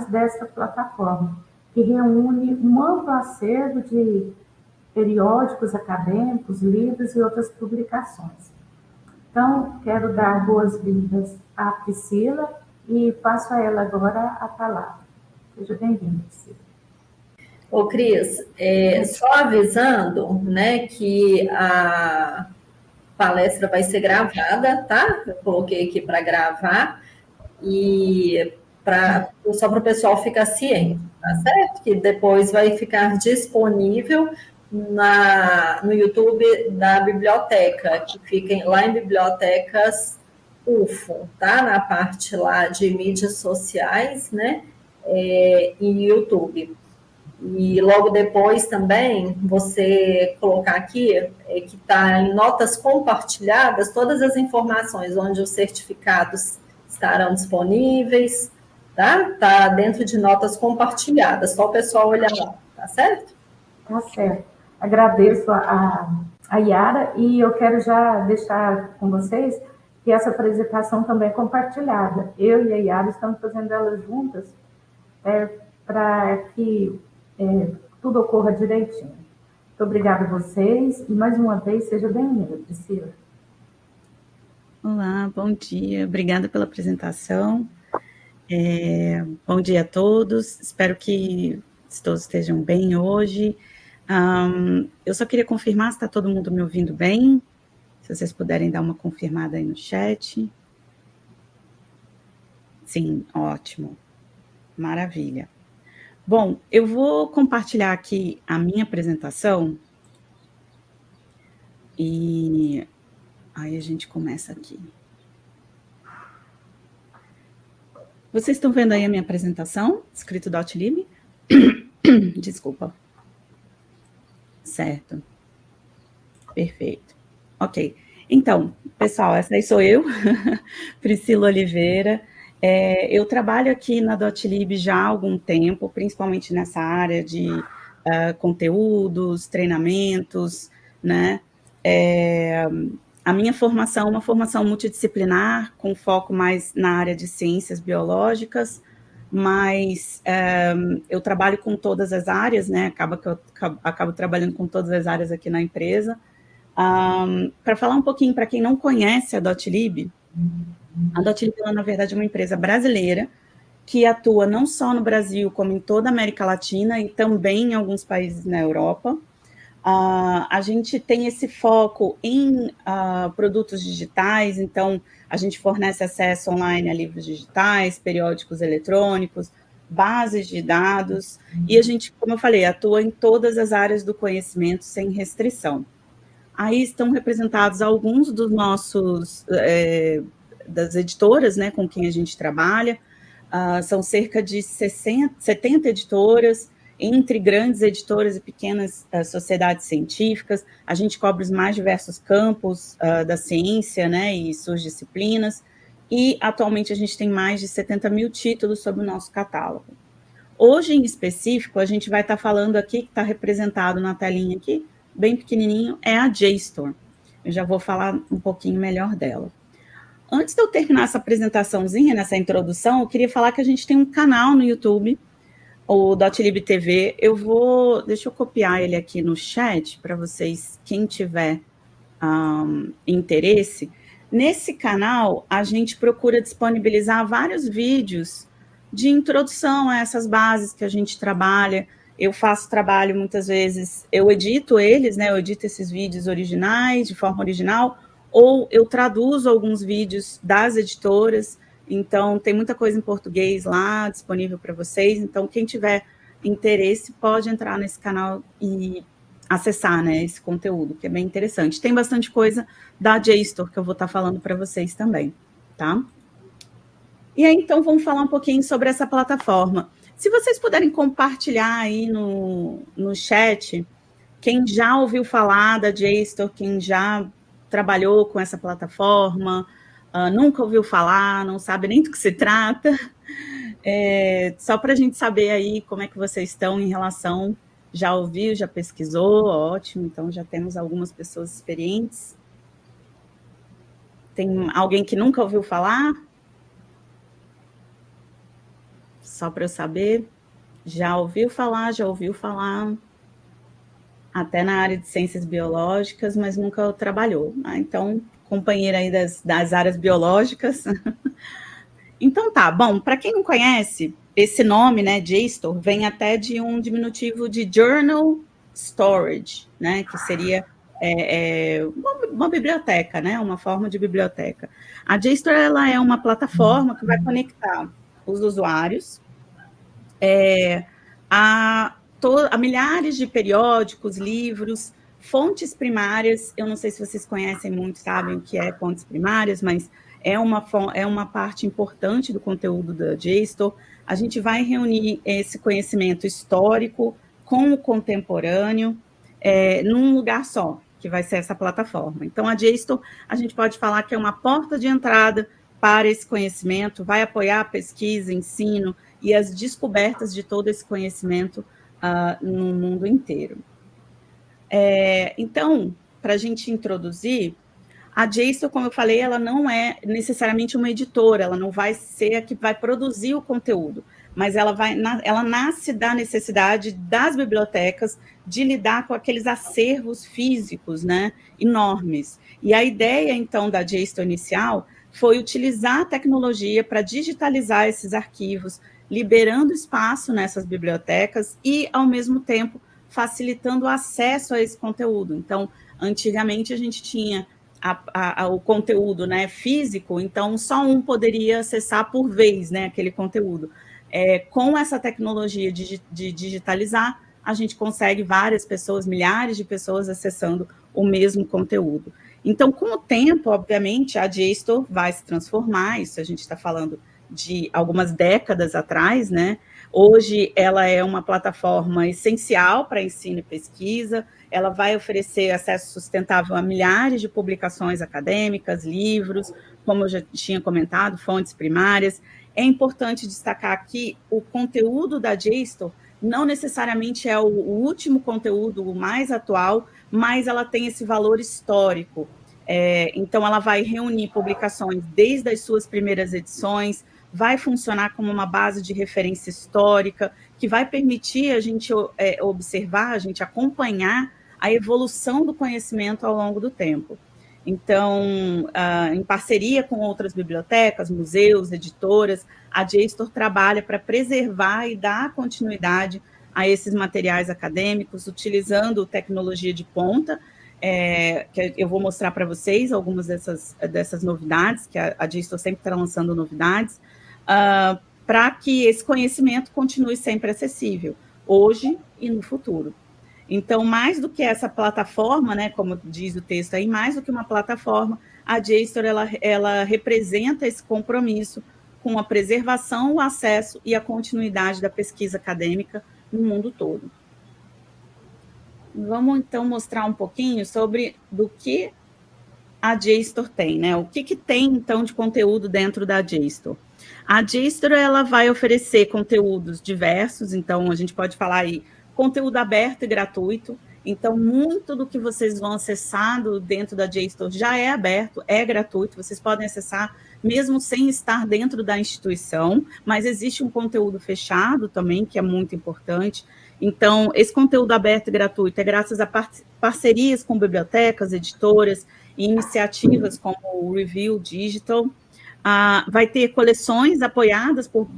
dessa plataforma, que reúne um amplo acervo de periódicos acadêmicos, livros e outras publicações. Então, quero dar boas-vindas à Priscila e passo a ela agora a palavra. Seja bem-vinda, Priscila. Ô, Cris, só avisando, né, que a palestra vai ser gravada, tá? Eu coloquei aqui para gravar e só para o pessoal ficar ciente, tá certo? Que depois vai ficar disponível no YouTube da biblioteca, que fica lá em Bibliotecas UFO, tá? Na parte lá de mídias sociais, né? E YouTube. E logo depois também você colocar aqui que está em notas compartilhadas todas as informações onde os certificados estarão disponíveis, tá? Tá dentro de notas compartilhadas, só o pessoal olhar lá, tá certo? Tá certo. Agradeço a Yara e eu quero já deixar com vocês que essa apresentação também é compartilhada. Eu e a Yara estamos fazendo ela juntas para que tudo ocorra direitinho. Muito obrigada a vocês e mais uma vez seja bem-vinda, Priscila. Olá, bom dia. Obrigada pela apresentação. Bom dia a todos. Espero que todos estejam bem hoje. Eu só queria confirmar se está todo mundo me ouvindo bem. Se vocês puderem dar uma confirmada aí no chat. Sim, ótimo. Maravilha. Bom, eu vou compartilhar aqui a minha apresentação e aí a gente começa aqui. Vocês estão vendo aí a minha apresentação, escrito .lib? Desculpa. Certo. Perfeito. Ok. Então, pessoal, essa aí sou eu, Priscila Oliveira. Eu trabalho aqui na .lib já há algum tempo, principalmente nessa área de conteúdos, treinamentos, né? A minha formação é uma formação multidisciplinar, com foco mais na área de ciências biológicas, mas eu trabalho com todas as áreas, né? Acaba que eu acabo trabalhando com todas as áreas aqui na empresa. Para falar um pouquinho para quem não conhece a .lib, a .lib, na verdade, é uma empresa brasileira que atua não só no Brasil, como em toda a América Latina e também em alguns países na Europa. A gente tem esse foco em produtos digitais, então a gente fornece acesso online a livros digitais, periódicos eletrônicos, bases de dados, e a gente, como eu falei, atua em todas as áreas do conhecimento sem restrição. Aí estão representados alguns dos nossos, das editoras, né, com quem a gente trabalha, são cerca de 70 editoras, entre grandes editoras e pequenas sociedades científicas. A gente cobre os mais diversos campos da ciência, né, e suas disciplinas, e atualmente a gente tem mais de 70 mil títulos sobre o nosso catálogo. Hoje, em específico, a gente vai estar falando aqui, que está representado na telinha aqui, bem pequenininho, é a JSTOR. Eu já vou falar um pouquinho melhor dela. Antes de eu terminar essa apresentaçãozinha, nessa introdução, eu queria falar que a gente tem um canal no YouTube, o .lib TV. Deixa eu copiar ele aqui no chat para vocês, quem tiver interesse. Nesse canal, a gente procura disponibilizar vários vídeos de introdução a essas bases que a gente trabalha. Eu faço trabalho, muitas vezes, eu edito eles, né? Eu edito esses vídeos originais, de forma original, ou eu traduzo alguns vídeos das editoras. Então, tem muita coisa em português lá, disponível para vocês. Então, quem tiver interesse, pode entrar nesse canal e acessar, né, esse conteúdo, que é bem interessante. Tem bastante coisa da JSTOR que eu vou estar falando para vocês também, tá? E aí, então, vamos falar um pouquinho sobre essa plataforma. Se vocês puderem compartilhar aí no chat, quem já ouviu falar da JSTOR, quem já trabalhou com essa plataforma, nunca ouviu falar, não sabe nem do que se trata, só para a gente saber aí como é que vocês estão em relação, já ouviu, já pesquisou, ótimo, então já temos algumas pessoas experientes. Tem alguém que nunca ouviu falar? Só para eu saber. Já ouviu falar, até na área de ciências biológicas, mas nunca trabalhou. Então, companheira aí das áreas biológicas. Então tá, bom, para quem não conhece, esse nome, né, JSTOR, vem até de um diminutivo de Journal Storage, né, que seria uma biblioteca, né, uma forma de biblioteca. A JSTOR, ela é uma plataforma que vai conectar os usuários a milhares de periódicos, livros, fontes primárias. Eu não sei se vocês conhecem muito, sabem o que é fontes primárias, mas é uma parte importante do conteúdo da JSTOR. A gente vai reunir esse conhecimento histórico com o contemporâneo num lugar só, que vai ser essa plataforma. Então, a JSTOR, a gente pode falar que é uma porta de entrada para esse conhecimento, vai apoiar a pesquisa, ensino e as descobertas de todo esse conhecimento no mundo inteiro. Então, para a gente introduzir, a JSTOR, como eu falei, ela não é necessariamente uma editora, ela não vai ser a que vai produzir o conteúdo, mas ela nasce da necessidade das bibliotecas de lidar com aqueles acervos físicos, né, enormes. E a ideia, então, da JSTOR inicial foi utilizar a tecnologia para digitalizar esses arquivos, liberando espaço nessas bibliotecas e, ao mesmo tempo, facilitando o acesso a esse conteúdo. Então, antigamente, a gente tinha o conteúdo, né, físico, então só um poderia acessar por vez, né, aquele conteúdo. Com essa tecnologia de digitalizar, a gente consegue várias pessoas, milhares de pessoas acessando o mesmo conteúdo. Então, com o tempo, obviamente, a JSTOR vai se transformar, isso a gente está falando de algumas décadas atrás, né? Hoje, ela é uma plataforma essencial para ensino e pesquisa, ela vai oferecer acesso sustentável a milhares de publicações acadêmicas, livros, como eu já tinha comentado, fontes primárias. É importante destacar que o conteúdo da JSTOR não necessariamente é o último conteúdo, o mais atual, mas ela tem esse valor histórico. Então, ela vai reunir publicações desde as suas primeiras edições, vai funcionar como uma base de referência histórica, que vai permitir a gente observar, a gente acompanhar a evolução do conhecimento ao longo do tempo. Então, em parceria com outras bibliotecas, museus, editoras, a JSTOR trabalha para preservar e dar continuidade a esses materiais acadêmicos, utilizando tecnologia de ponta, que eu vou mostrar para vocês algumas dessas novidades, que a JSTOR sempre está lançando novidades, para que esse conhecimento continue sempre acessível, hoje e no futuro. Então, mais do que essa plataforma, né, como diz o texto aí, mais do que uma plataforma, a JSTOR ela representa esse compromisso com a preservação, o acesso e a continuidade da pesquisa acadêmica no mundo todo. Vamos, então, mostrar um pouquinho sobre do que a JSTOR tem, né? O que tem, então, de conteúdo dentro da JSTOR? A JSTOR, ela vai oferecer conteúdos diversos, então, a gente pode falar aí, conteúdo aberto e gratuito. Então, muito do que vocês vão acessar dentro da JSTOR já é aberto, é gratuito, vocês podem acessar mesmo sem estar dentro da instituição, mas existe um conteúdo fechado também, que é muito importante. Então, esse conteúdo aberto e gratuito é graças a parcerias com bibliotecas, editoras e iniciativas como o Review Digital. Vai ter coleções apoiadas por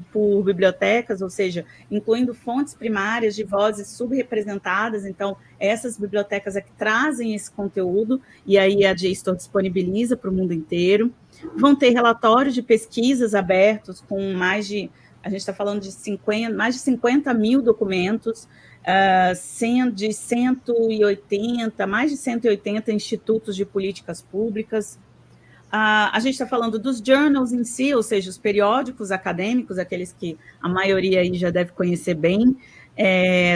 bibliotecas, ou seja, incluindo fontes primárias de vozes subrepresentadas. Então, essas bibliotecas é que trazem esse conteúdo, e aí a JSTOR disponibiliza para o mundo inteiro. Vão ter relatórios de pesquisas abertos com a gente está falando de mais de 50 mil documentos, mais de 180 institutos de políticas públicas. A gente está falando dos journals em si, ou seja, os periódicos acadêmicos, aqueles que a maioria aí já deve conhecer bem,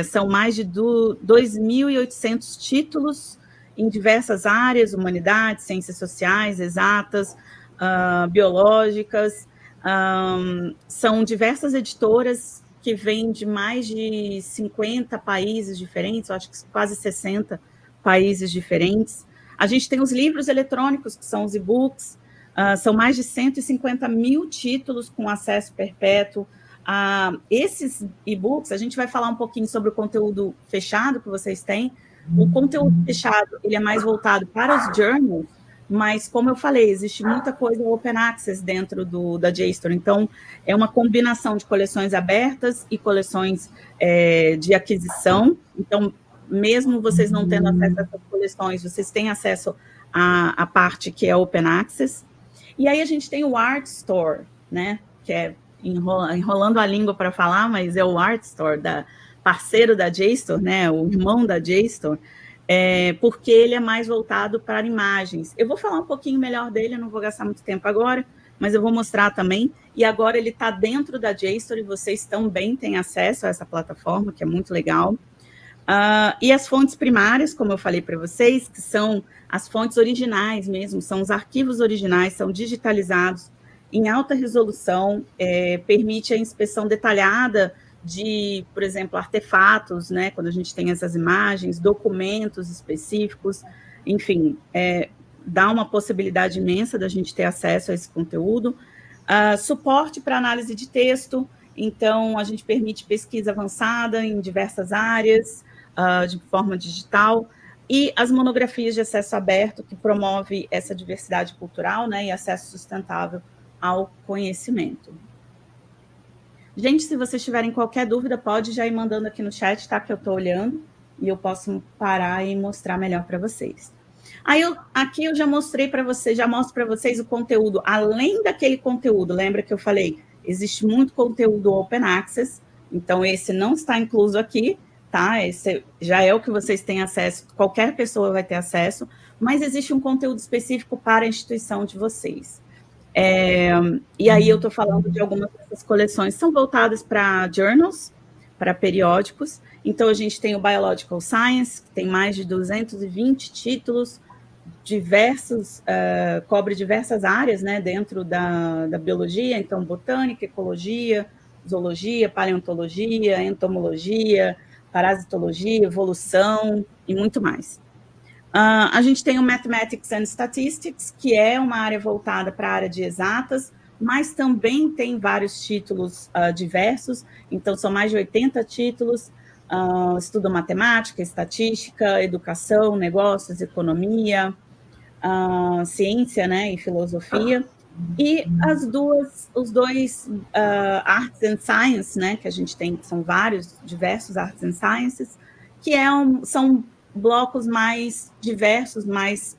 são mais de 2.800 títulos em diversas áreas, humanidades, ciências sociais, exatas, biológicas. São diversas editoras que vêm de mais de 50 países diferentes, eu acho que quase 60 países diferentes. A gente tem os livros eletrônicos, que são os e-books, são mais de 150 mil títulos com acesso perpétuo. esses e-books, a gente vai falar um pouquinho sobre o conteúdo fechado que vocês têm. O conteúdo fechado, ele é mais voltado para os journals, mas, como eu falei, existe muita coisa open access dentro da JSTOR. Então, é uma combinação de coleções abertas e coleções de aquisição. Então, mesmo vocês não tendo acesso a essas coleções, vocês têm acesso à parte que é open access. E aí a gente tem o Art Store, né? Que é enrolando a língua para falar, mas é o Art Store, parceiro da JSTOR, né? O irmão da JSTOR. Porque ele é mais voltado para imagens. Eu vou falar um pouquinho melhor dele, eu não vou gastar muito tempo agora, mas eu vou mostrar também. E agora ele está dentro da JSTOR e vocês também têm acesso a essa plataforma, que é muito legal. E as fontes primárias, como eu falei para vocês, que são as fontes originais mesmo, são os arquivos originais, são digitalizados em alta resolução, permite a inspeção detalhada de, por exemplo, artefatos, né, quando a gente tem essas imagens, documentos específicos, enfim, dá uma possibilidade imensa da gente ter acesso a esse conteúdo. Suporte para análise de texto, então a gente permite pesquisa avançada em diversas áreas, de forma digital, e as monografias de acesso aberto, que promove essa diversidade cultural, né, e acesso sustentável ao conhecimento. Gente, se vocês tiverem qualquer dúvida, pode já ir mandando aqui no chat, tá? Que eu estou olhando e eu posso parar e mostrar melhor para vocês. Aí, aqui eu já mostrei para vocês, já mostro para vocês o conteúdo. Além daquele conteúdo, lembra que eu falei? Existe muito conteúdo open access, então esse não está incluso aqui, tá? Esse já é o que vocês têm acesso, qualquer pessoa vai ter acesso, mas existe um conteúdo específico para a instituição de vocês. E aí eu estou falando de algumas dessas coleções, são voltadas para journals, para periódicos. Então, a gente tem o Biological Science, que tem mais de 220 títulos, cobre diversas áreas, né, dentro da biologia, então botânica, ecologia, zoologia, paleontologia, entomologia, parasitologia, evolução e muito mais. A gente tem o Mathematics and Statistics, que é uma área voltada para a área de exatas, mas também tem vários títulos diversos, então são mais de 80 títulos, estudo matemática, estatística, educação, negócios, economia, ciência, né, e filosofia, e os dois Arts and Science, né, que a gente tem, que são diversos Arts and Sciences, que são blocos mais diversos, mais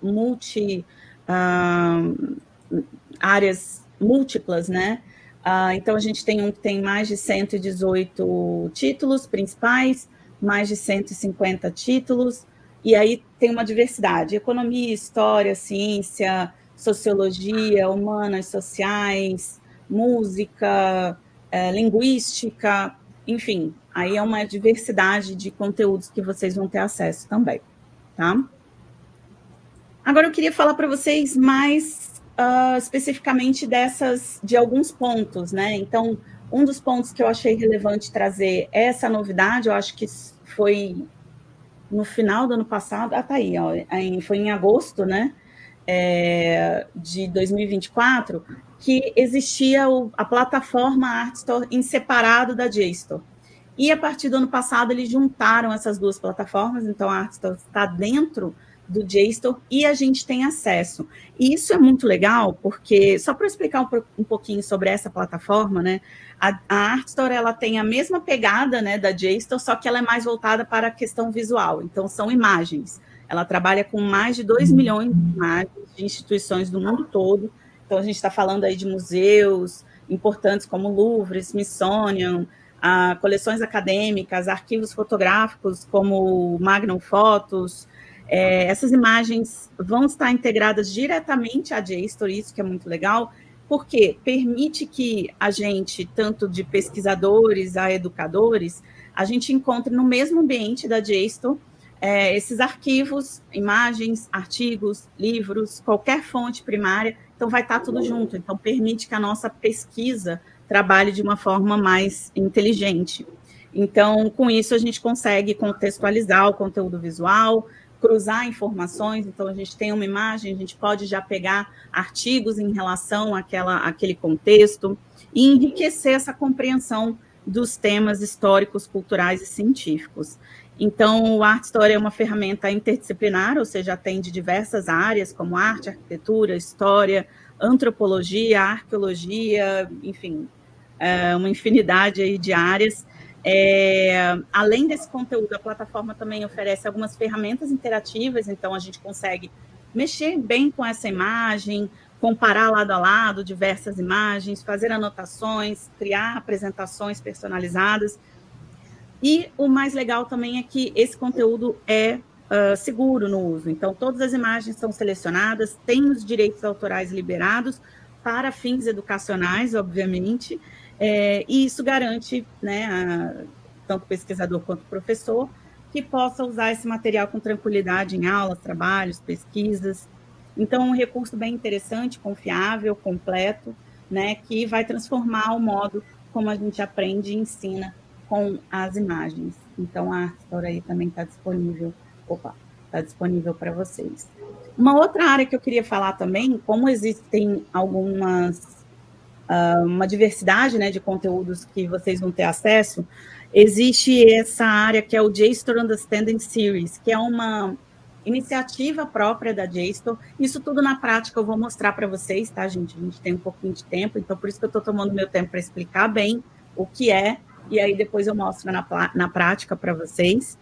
áreas múltiplas, né? Então, a gente tem que tem mais de 118 títulos principais, mais de 150 títulos, e aí tem uma diversidade: economia, história, ciência, sociologia, humanas, sociais, música, linguística, enfim, aí é uma diversidade de conteúdos que vocês vão ter acesso também, tá? Agora eu queria falar para vocês mais especificamente de alguns pontos, né? Então, um dos pontos que eu achei relevante trazer é essa novidade, eu acho que foi no final do ano passado, tá aí, ó, foi em agosto, né, de 2024, que existia a plataforma ArtStore em separado da JSTOR. E a partir do ano passado, eles juntaram essas duas plataformas, então a ArtStore está dentro do JSTOR e a gente tem acesso. E isso é muito legal, porque, só para explicar um pouquinho sobre essa plataforma, né, a ArtStore, ela tem a mesma pegada, né, da JSTOR, só que ela é mais voltada para a questão visual, então são imagens. Ela trabalha com mais de 2 milhões de imagens de instituições do mundo todo, então a gente está falando aí de museus importantes como Louvre, Smithsonian, coleções acadêmicas, arquivos fotográficos como o Magnum Photos. Essas imagens vão estar integradas diretamente à JSTOR, isso que é muito legal, porque permite que a gente, tanto de pesquisadores a educadores, a gente encontre no mesmo ambiente da JSTOR esses arquivos, imagens, artigos, livros, qualquer fonte primária, então vai estar tudo junto, então permite que a nossa pesquisa trabalhe de uma forma mais inteligente. Então, com isso, a gente consegue contextualizar o conteúdo visual, cruzar informações, então a gente tem uma imagem, a gente pode já pegar artigos em relação àquele contexto e enriquecer essa compreensão dos temas históricos, culturais e científicos. Então, o Art Story é uma ferramenta interdisciplinar, ou seja, atende diversas áreas, como arte, arquitetura, história, antropologia, arqueologia, enfim, uma infinidade aí de áreas. Além desse conteúdo, a plataforma também oferece algumas ferramentas interativas, então a gente consegue mexer bem com essa imagem, comparar lado a lado diversas imagens, fazer anotações, criar apresentações personalizadas. E o mais legal também é que esse conteúdo é seguro no uso. Então, todas as imagens são selecionadas, têm os direitos autorais liberados para fins educacionais, obviamente, e isso garante, né, tanto o pesquisador quanto o professor, que possa usar esse material com tranquilidade em aulas, trabalhos, pesquisas. Então, um recurso bem interessante, confiável, completo, né, que vai transformar o modo como a gente aprende e ensina com as imagens. Então, a Art Story aí também está disponível. Está disponível para vocês. Uma outra área que eu queria falar também, como existem uma diversidade, né, de conteúdos que vocês vão ter acesso, existe essa área que é o JSTOR Understanding Series, que é uma iniciativa própria da JSTOR. Isso tudo na prática eu vou mostrar para vocês, tá, gente? A gente tem um pouquinho de tempo, então por isso que eu estou tomando meu tempo para explicar bem o que é, e aí depois eu mostro na prática para vocês.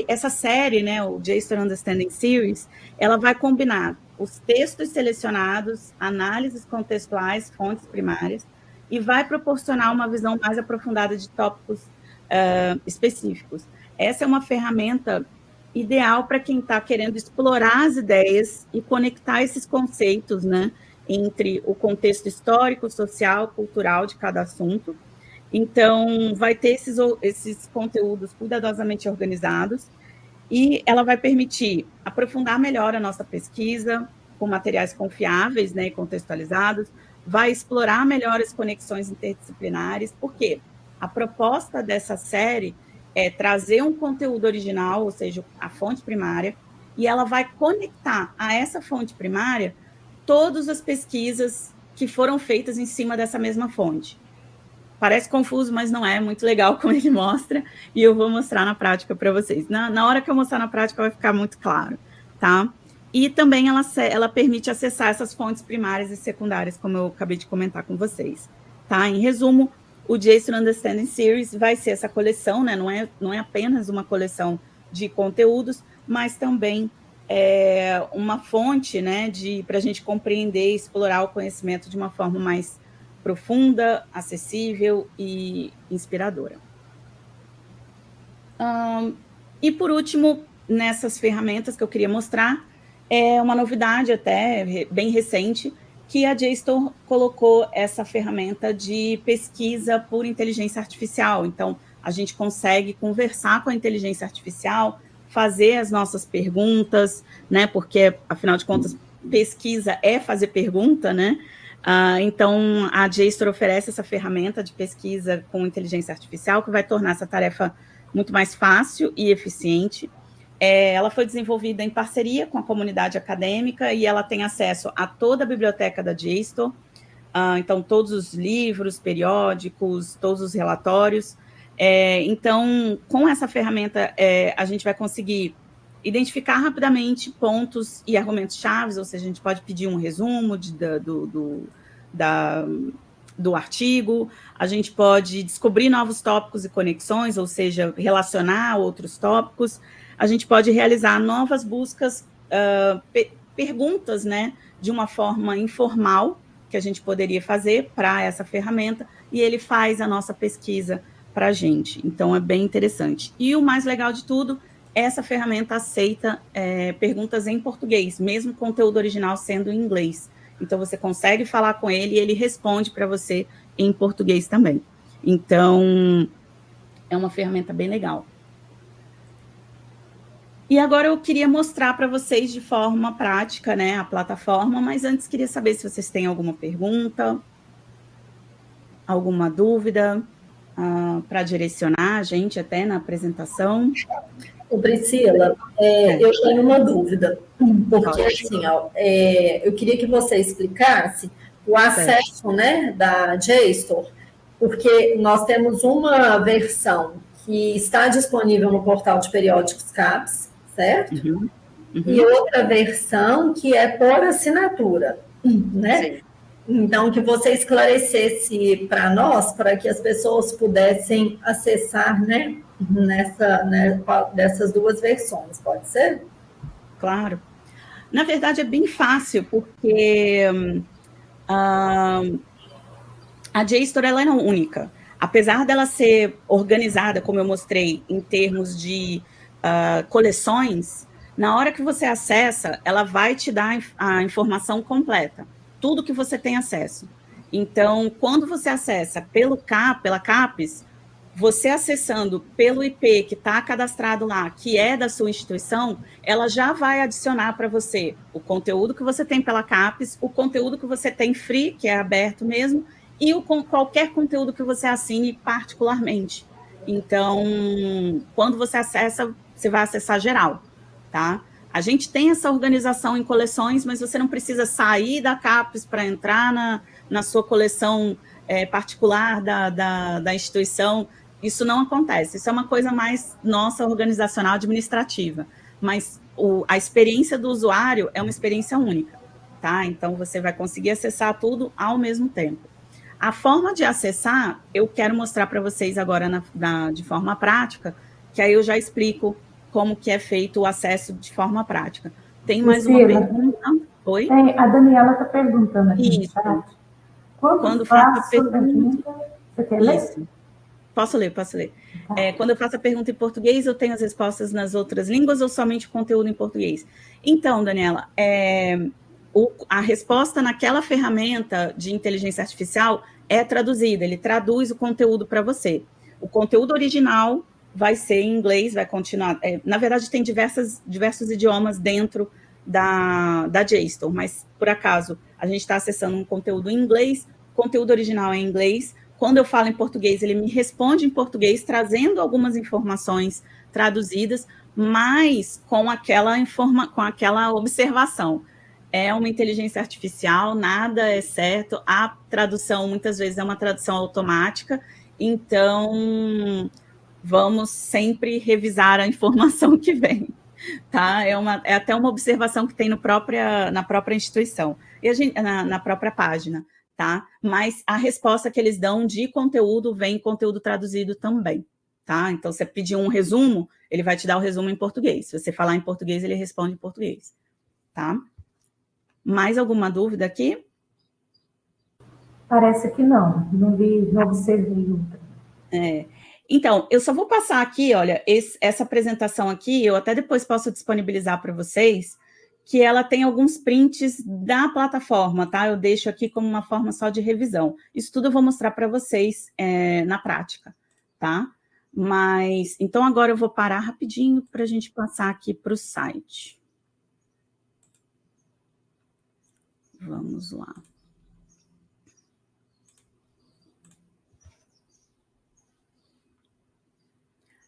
Essa série, né, o JSTOR Understanding Series, ela vai combinar os textos selecionados, análises contextuais, fontes primárias, e vai proporcionar uma visão mais aprofundada de tópicos específicos. Essa é uma ferramenta ideal para quem está querendo explorar as ideias e conectar esses conceitos, né, entre o contexto histórico, social, cultural de cada assunto. Então, vai ter esses conteúdos cuidadosamente organizados e ela vai permitir aprofundar melhor a nossa pesquisa com materiais confiáveis, né, e contextualizados, vai explorar melhor as conexões interdisciplinares, porque a proposta dessa série é trazer um conteúdo original, ou seja, a fonte primária, e ela vai conectar a essa fonte primária todas as pesquisas que foram feitas em cima dessa mesma fonte. Parece confuso, mas não é, muito legal como ele mostra, e eu vou mostrar na prática para vocês. Na hora que eu mostrar na prática vai ficar muito claro, tá? E também ela permite acessar essas fontes primárias e secundárias, como eu acabei de comentar com vocês, tá? Em resumo, o JSTOR Understanding Series vai ser essa coleção, né? Não é apenas uma coleção de conteúdos, mas também uma fonte, né, para a gente compreender e explorar o conhecimento de uma forma mais profunda, acessível e inspiradora. E, por último, nessas ferramentas que eu queria mostrar, é uma novidade até bem recente, que a JSTOR colocou essa ferramenta de pesquisa por inteligência artificial. Então, a gente consegue conversar com a inteligência artificial, fazer as nossas perguntas, né? Porque, afinal de contas, pesquisa é fazer pergunta, né? Então, a JSTOR oferece essa ferramenta de pesquisa com inteligência artificial, que vai tornar essa tarefa muito mais fácil e eficiente. Ela foi desenvolvida em parceria com a comunidade acadêmica e ela tem acesso a toda a biblioteca da JSTOR, então, todos os livros, periódicos, todos os relatórios. Então, com essa ferramenta, a gente vai conseguir identificar rapidamente pontos e argumentos-chave, ou seja, a gente pode pedir um resumo do artigo, a gente pode descobrir novos tópicos e conexões, ou seja, relacionar outros tópicos, a gente pode realizar novas buscas, perguntas, né, de uma forma informal, que a gente poderia fazer para essa ferramenta, e ele faz a nossa pesquisa para a gente. Então, é bem interessante. E o mais legal de tudo, essa ferramenta aceita perguntas em português, mesmo conteúdo original sendo em inglês. Então, você consegue falar com ele e ele responde para você em português também. Então, é uma ferramenta bem legal. E agora eu queria mostrar para vocês de forma prática, né, a plataforma, mas antes queria saber se vocês têm alguma pergunta, alguma dúvida, para direcionar a gente até na apresentação. Priscila, eu tenho uma dúvida, porque assim, ó, eu queria que você explicasse o acesso, né, da JSTOR, porque nós temos uma versão que está disponível no portal de periódicos CAPES, certo? E outra versão que é por assinatura, né? Sim. Então, que você esclarecesse para nós, para que as pessoas pudessem acessar, né, dessas duas versões, pode ser? Claro. Na verdade, é bem fácil, porque a JSTOR ela é única. Apesar dela ser organizada, como eu mostrei, em termos de coleções, na hora que você acessa, ela vai te dar a informação completa, tudo que você tem acesso. Então, quando você acessa pela CAPES, você acessando pelo IP que está cadastrado lá, que é da sua instituição, ela já vai adicionar para você o conteúdo que você tem pela CAPES, o conteúdo que você tem free, que é aberto mesmo, e qualquer conteúdo que você assine particularmente. Então, quando você acessa, você vai acessar geral, tá? A gente tem essa organização em coleções, mas você não precisa sair da CAPES para entrar na sua coleção particular da instituição. Isso não acontece. Isso é uma coisa mais nossa, organizacional, administrativa. Mas a experiência do usuário é uma experiência única, tá? Então, você vai conseguir acessar tudo ao mesmo tempo. A forma de acessar, eu quero mostrar para vocês agora de forma prática, que aí eu já explico como que é feito o acesso de forma prática. Tem mais uma pergunta? Oi? A Daniela está perguntando aqui no chat. Quando faço a pergunta, você quer ler? Isso. Posso ler. Tá. Quando eu faço a pergunta em português, eu tenho as respostas nas outras línguas ou somente conteúdo em português? Então, Daniela, a resposta naquela ferramenta de inteligência artificial é traduzida, ele traduz o conteúdo para você. O conteúdo original vai ser em inglês, vai continuar. Na verdade, tem diversos idiomas dentro da JSTOR, mas, por acaso, a gente está acessando um conteúdo em inglês, o conteúdo original é em inglês. Quando eu falo em português, ele me responde em português, trazendo algumas informações traduzidas, mas com aquela observação. É uma inteligência artificial, nada é certo. A tradução, muitas vezes, é uma tradução automática. Então, vamos sempre revisar a informação que vem, tá? É até uma observação que tem na própria instituição, e na própria página, tá? Mas a resposta que eles dão de conteúdo vem conteúdo traduzido também, tá? Então, se você pedir um resumo, ele vai te dar o resumo em português. Se você falar em português, ele responde em português, tá? Mais alguma dúvida aqui? Parece que não observei outra. Então, eu só vou passar aqui, olha, essa apresentação aqui, eu até depois posso disponibilizar para vocês, que ela tem alguns prints da plataforma, tá? Eu deixo aqui como uma forma só de revisão. Isso tudo eu vou mostrar para vocês na prática, tá? Mas, então agora eu vou parar rapidinho para a gente passar aqui para o site. Vamos lá.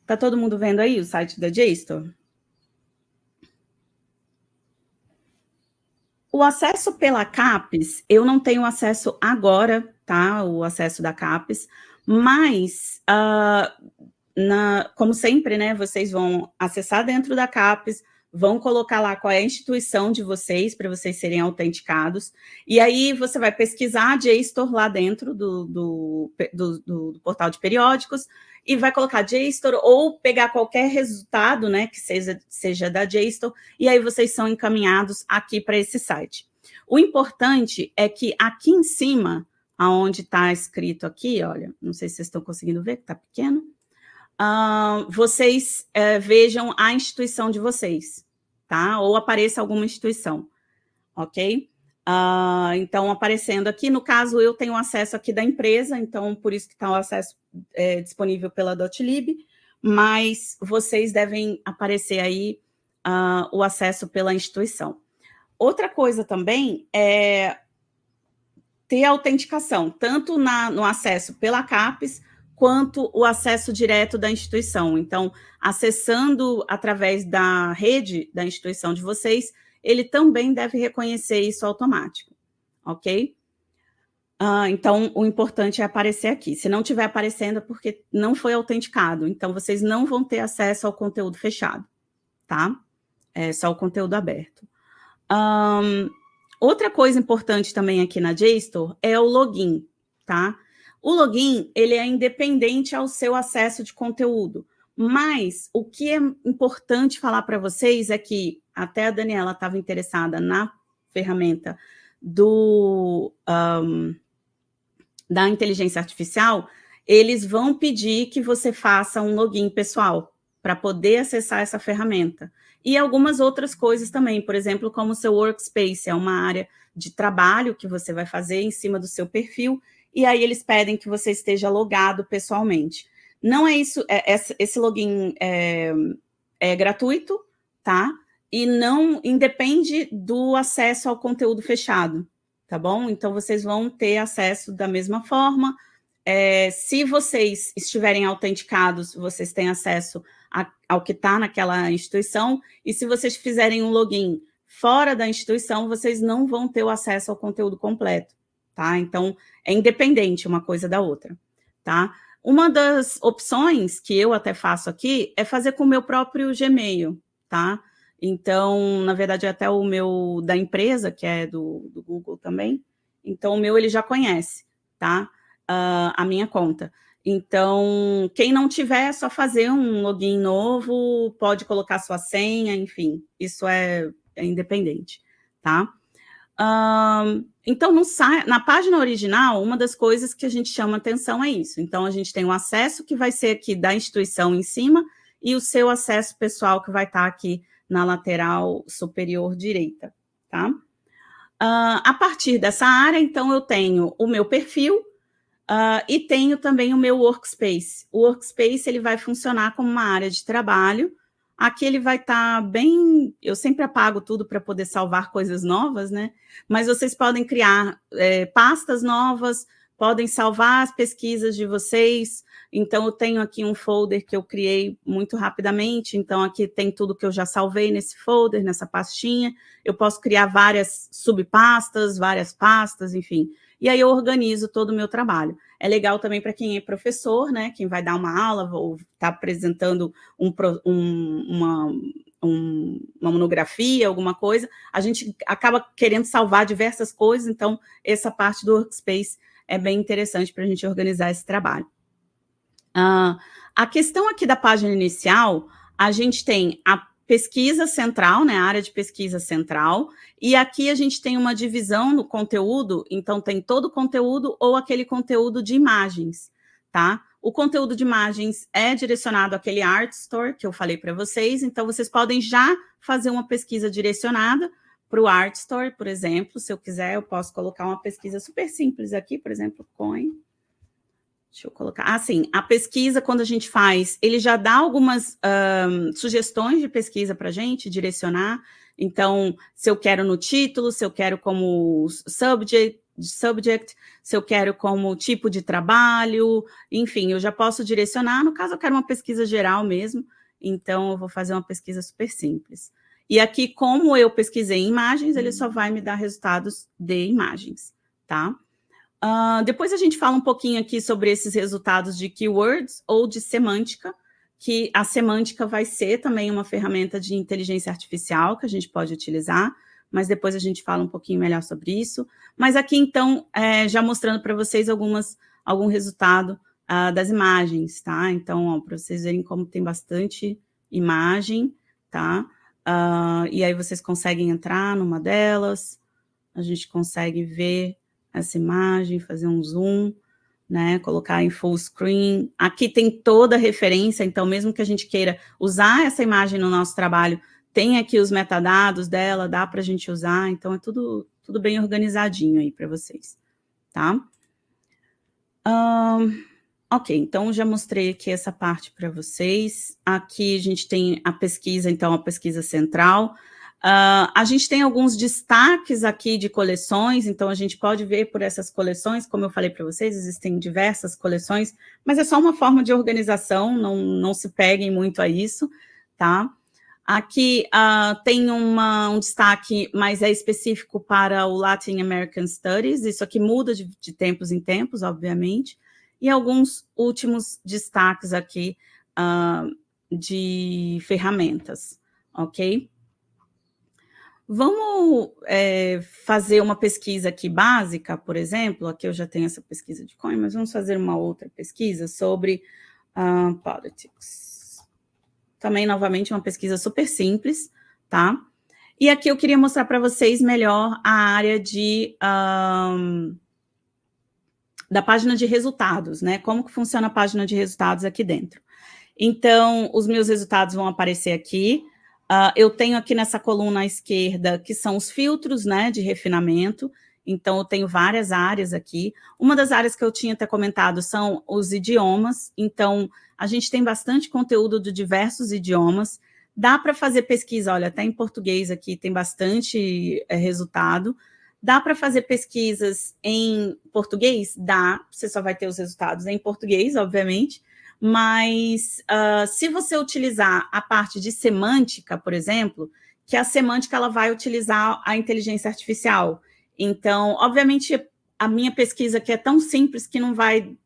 Tá todo mundo vendo aí o site da JSTOR? O acesso pela CAPES, eu não tenho acesso agora, tá? O acesso da CAPES, mas, como sempre, né, vocês vão acessar dentro da CAPES, vão colocar lá qual é a instituição de vocês, para vocês serem autenticados, e aí você vai pesquisar a JSTOR lá dentro do portal de periódicos, e vai colocar JSTOR, ou pegar qualquer resultado, né, que seja da JSTOR, e aí vocês são encaminhados aqui para esse site. O importante é que aqui em cima, aonde está escrito aqui, olha, não sei se vocês estão conseguindo ver, que está pequeno, vocês vejam a instituição de vocês, tá? Ou apareça alguma instituição, ok? Então, aparecendo aqui, no caso, eu tenho acesso aqui da empresa, então, por isso que está o acesso disponível pela .lib, mas vocês devem aparecer aí o acesso pela instituição. Outra coisa também é ter autenticação, tanto no acesso pela CAPES, quanto o acesso direto da instituição. Então, acessando através da rede da instituição de vocês, ele também deve reconhecer isso automático, ok? Então, o importante é aparecer aqui. Se não estiver aparecendo, é porque não foi autenticado. Então, vocês não vão ter acesso ao conteúdo fechado, tá? É só o conteúdo aberto. Outra coisa importante também aqui na JSTOR é o login, tá? O login, ele é independente ao seu acesso de conteúdo, mas o que é importante falar para vocês é que até a Daniela estava interessada na ferramenta da inteligência artificial, eles vão pedir que você faça um login pessoal para poder acessar essa ferramenta. E algumas outras coisas também, por exemplo, como o seu workspace, é uma área de trabalho que você vai fazer em cima do seu perfil, e aí eles pedem que você esteja logado pessoalmente. Não é isso, esse login é gratuito, tá? E não independe do acesso ao conteúdo fechado, tá bom? Então, vocês vão ter acesso da mesma forma. Se vocês estiverem autenticados, vocês têm acesso ao que está naquela instituição, e se vocês fizerem um login fora da instituição, vocês não vão ter o acesso ao conteúdo completo, tá? Então, é independente uma coisa da outra, tá? Uma das opções que eu até faço aqui é fazer com o meu próprio Gmail, tá? Então, na verdade, até o meu da empresa, que é do Google também, então o meu ele já conhece, tá? A minha conta. Então, quem não tiver, é só fazer um login novo, pode colocar sua senha, enfim, isso é independente, tá? Então, na página original, uma das coisas que a gente chama atenção é isso. Então, a gente tem o acesso que vai ser aqui da instituição em cima e o seu acesso pessoal que vai estar aqui na lateral superior direita, tá? A partir dessa área, então, eu tenho o meu perfil, e tenho também o meu workspace. O workspace ele vai funcionar como uma área de trabalho. Aqui ele vai estar bem... Eu sempre apago tudo para poder salvar coisas novas, né? Mas vocês podem criar pastas novas, podem salvar as pesquisas de vocês. Então, eu tenho aqui um folder que eu criei muito rapidamente. Então, aqui tem tudo que eu já salvei nesse folder, nessa pastinha. Eu posso criar várias subpastas, várias pastas, enfim. E aí eu organizo todo o meu trabalho. É legal também para quem é professor, né? Quem vai dar uma aula ou está apresentando uma monografia, alguma coisa, a gente acaba querendo salvar diversas coisas, então essa parte do workspace é bem interessante para a gente organizar esse trabalho. A questão aqui da página inicial, a gente tem a pesquisa central, né, a área de pesquisa central, e aqui a gente tem uma divisão no conteúdo, então tem todo o conteúdo ou aquele conteúdo de imagens, tá? O conteúdo de imagens é direcionado àquele Artstor que eu falei para vocês, então vocês podem já fazer uma pesquisa direcionada para o Artstor, por exemplo, se eu quiser eu posso colocar uma pesquisa super simples aqui, por exemplo, coin. Deixa eu colocar. Assim, a pesquisa, quando a gente faz, ele já dá algumas sugestões de pesquisa para a gente direcionar. Então, se eu quero no título, se eu quero como subject, se eu quero como tipo de trabalho, enfim, eu já posso direcionar. No caso, eu quero uma pesquisa geral mesmo, então eu vou fazer uma pesquisa super simples. E aqui, como eu pesquisei em imagens, ele só vai me dar resultados de imagens, tá? Depois a gente fala um pouquinho aqui sobre esses resultados de keywords ou de semântica, que a semântica vai ser também uma ferramenta de inteligência artificial que a gente pode utilizar, mas depois a gente fala um pouquinho melhor sobre isso. Mas aqui, então, já mostrando para vocês algum resultado das imagens, tá? Então, para vocês verem como tem bastante imagem, tá? E aí vocês conseguem entrar numa delas, a gente consegue ver essa imagem, fazer um zoom, né, colocar em full screen. Aqui tem toda a referência, então mesmo que a gente queira usar essa imagem no nosso trabalho, tem aqui os metadados dela, dá para a gente usar, então é tudo bem organizadinho aí para vocês, tá? Ok, então já mostrei aqui essa parte para vocês. Aqui a gente tem a pesquisa, então a pesquisa central. A gente tem alguns destaques aqui de coleções, então a gente pode ver por essas coleções, como eu falei para vocês, existem diversas coleções, mas é só uma forma de organização, não se peguem muito a isso, tá? Aqui tem um destaque, mas é específico para o Latin American Studies, isso aqui muda de tempos em tempos, obviamente, e alguns últimos destaques aqui de ferramentas, ok? Vamos fazer uma pesquisa aqui básica, por exemplo, aqui eu já tenho essa pesquisa de coin, mas vamos fazer uma outra pesquisa sobre politics. Também, novamente, uma pesquisa super simples, tá? E aqui eu queria mostrar para vocês melhor a área da página de resultados, né? Como que funciona a página de resultados aqui dentro. Então, os meus resultados vão aparecer aqui. Eu tenho aqui nessa coluna à esquerda, que são os filtros, né, de refinamento. Então, eu tenho várias áreas aqui. Uma das áreas que eu tinha até comentado são os idiomas. Então, a gente tem bastante conteúdo de diversos idiomas. Dá para fazer pesquisa, olha, até em português aqui tem bastante resultado. Dá para fazer pesquisas em português? Dá. Você só vai ter os resultados em português, obviamente. Mas se você utilizar a parte de semântica, por exemplo, que a semântica ela vai utilizar a inteligência artificial. Então, obviamente, a minha pesquisa aqui é tão simples que não vai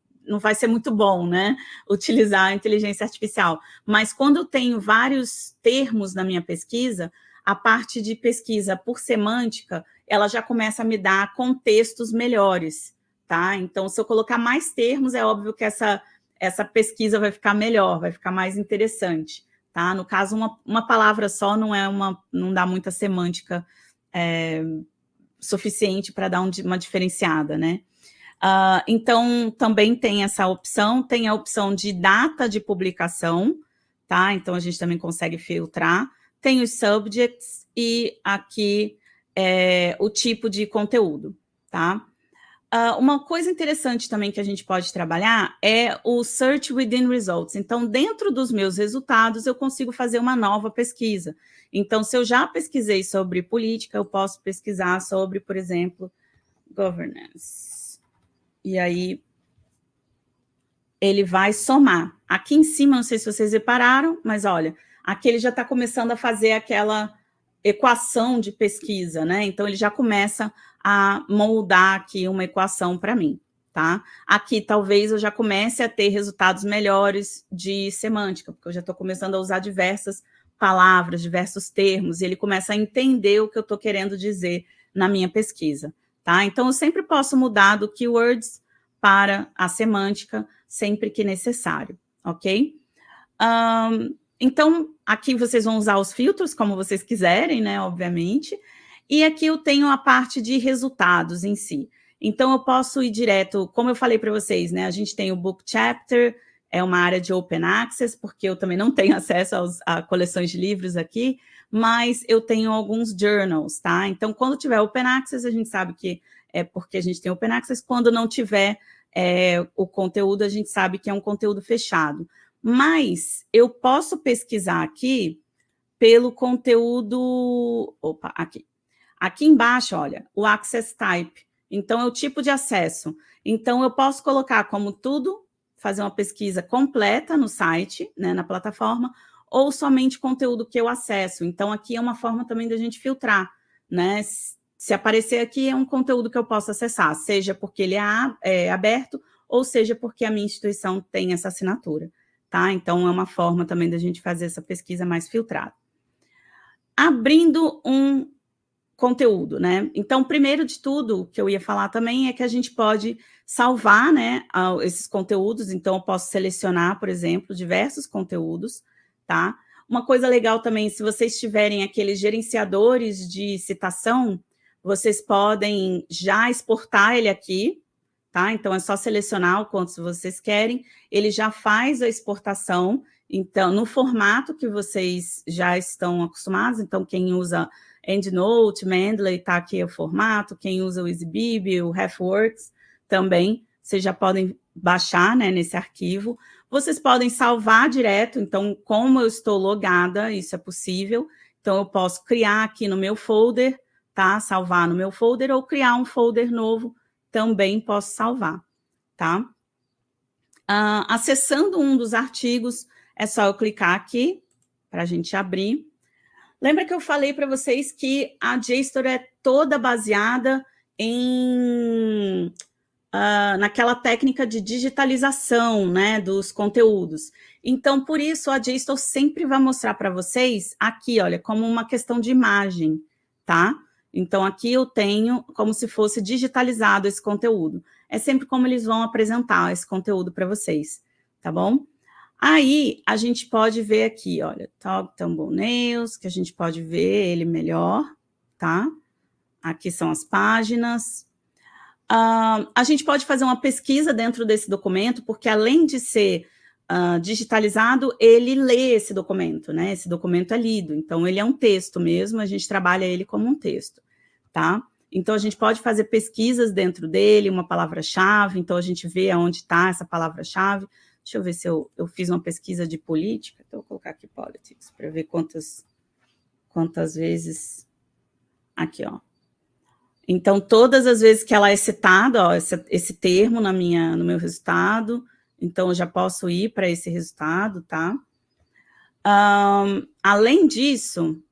ser muito bom, né, utilizar a inteligência artificial. Mas quando eu tenho vários termos na minha pesquisa, a parte de pesquisa por semântica, ela já começa a me dar contextos melhores, tá? Então, se eu colocar mais termos, é óbvio que essa pesquisa vai ficar melhor, vai ficar mais interessante, tá? No caso, uma palavra só não dá muita semântica suficiente para dar uma diferenciada, né? Então, também tem essa opção, tem a opção de data de publicação, tá? Então, a gente também consegue filtrar. Tem os subjects e aqui o tipo de conteúdo, tá? Uma coisa interessante também que a gente pode trabalhar é o Search Within Results. Então, dentro dos meus resultados, eu consigo fazer uma nova pesquisa. Então, se eu já pesquisei sobre política, eu posso pesquisar sobre, por exemplo, governance. E aí, ele vai somar. Aqui em cima, não sei se vocês repararam, mas olha, aqui ele já está começando a fazer aquela equação de pesquisa, né? Então, ele já começa a moldar aqui uma equação para mim, tá? Aqui, talvez, eu já comece a ter resultados melhores de semântica, porque eu já estou começando a usar diversas palavras, diversos termos, e ele começa a entender o que eu estou querendo dizer na minha pesquisa, tá? Então, eu sempre posso mudar do keywords para a semântica, sempre que necessário, ok? Então, aqui vocês vão usar os filtros como vocês quiserem, né, obviamente. E aqui eu tenho a parte de resultados em si. Então, eu posso ir direto, como eu falei para vocês, né, a gente tem o Book Chapter, é uma área de Open Access, porque eu também não tenho acesso a coleções de livros aqui, mas eu tenho alguns journals, tá? Então, quando tiver Open Access, a gente sabe que é porque a gente tem Open Access. Quando não tiver o conteúdo, a gente sabe que é um conteúdo fechado. Mas eu posso pesquisar aqui pelo conteúdo... Opa, aqui. Aqui embaixo, olha, o Access Type. Então, é o tipo de acesso. Então, eu posso colocar como tudo, fazer uma pesquisa completa no site, né, na plataforma, ou somente conteúdo que eu acesso. Então, aqui é uma forma também da gente filtrar, né? Se aparecer aqui, é um conteúdo que eu posso acessar, seja porque ele é aberto, ou seja porque a minha instituição tem essa assinatura. Tá? Então, é uma forma também da gente fazer essa pesquisa mais filtrada. Abrindo um conteúdo, né? Então, primeiro de tudo, o que eu ia falar também é que a gente pode salvar, né, esses conteúdos. Então, eu posso selecionar, por exemplo, diversos conteúdos, tá? Uma coisa legal também, se vocês tiverem aqueles gerenciadores de citação, vocês podem já exportar ele aqui, tá? Então, é só selecionar o quanto vocês querem, ele já faz a exportação, então, no formato que vocês já estão acostumados. Então, quem usa EndNote, Mendeley, tá aqui o formato, quem usa o EasyBib, o HalfWorks, também, vocês já podem baixar, né, nesse arquivo. Vocês podem salvar direto, então, como eu estou logada, isso é possível. Então, eu posso criar aqui no meu folder, tá? Salvar no meu folder, ou criar um folder novo, também posso salvar, tá? Acessando um dos artigos, é só eu clicar aqui, para a gente abrir. Lembra que eu falei para vocês que a JSTOR é toda baseada naquela técnica de digitalização, né, dos conteúdos. Então, por isso, a JSTOR sempre vai mostrar para vocês aqui, olha, como uma questão de imagem, tá? Então, aqui eu tenho como se fosse digitalizado esse conteúdo. É sempre como eles vão apresentar esse conteúdo para vocês, tá bom? Aí, a gente pode ver aqui, olha, Talk Thumbnails, que a gente pode ver ele melhor, tá? Aqui são as páginas. A gente pode fazer uma pesquisa dentro desse documento, porque além de ser digitalizado, ele lê esse documento, né? Esse documento é lido, então ele é um texto mesmo, a gente trabalha ele como um texto, tá? Então a gente pode fazer pesquisas dentro dele, uma palavra-chave, então a gente vê aonde está essa palavra-chave. Deixa eu ver se eu fiz uma pesquisa de política, então eu vou colocar aqui politics, para ver quantas vezes... Aqui, ó. Então, todas as vezes que ela é citada, ó, esse termo no meu resultado, então eu já posso ir para esse resultado, tá? Além disso,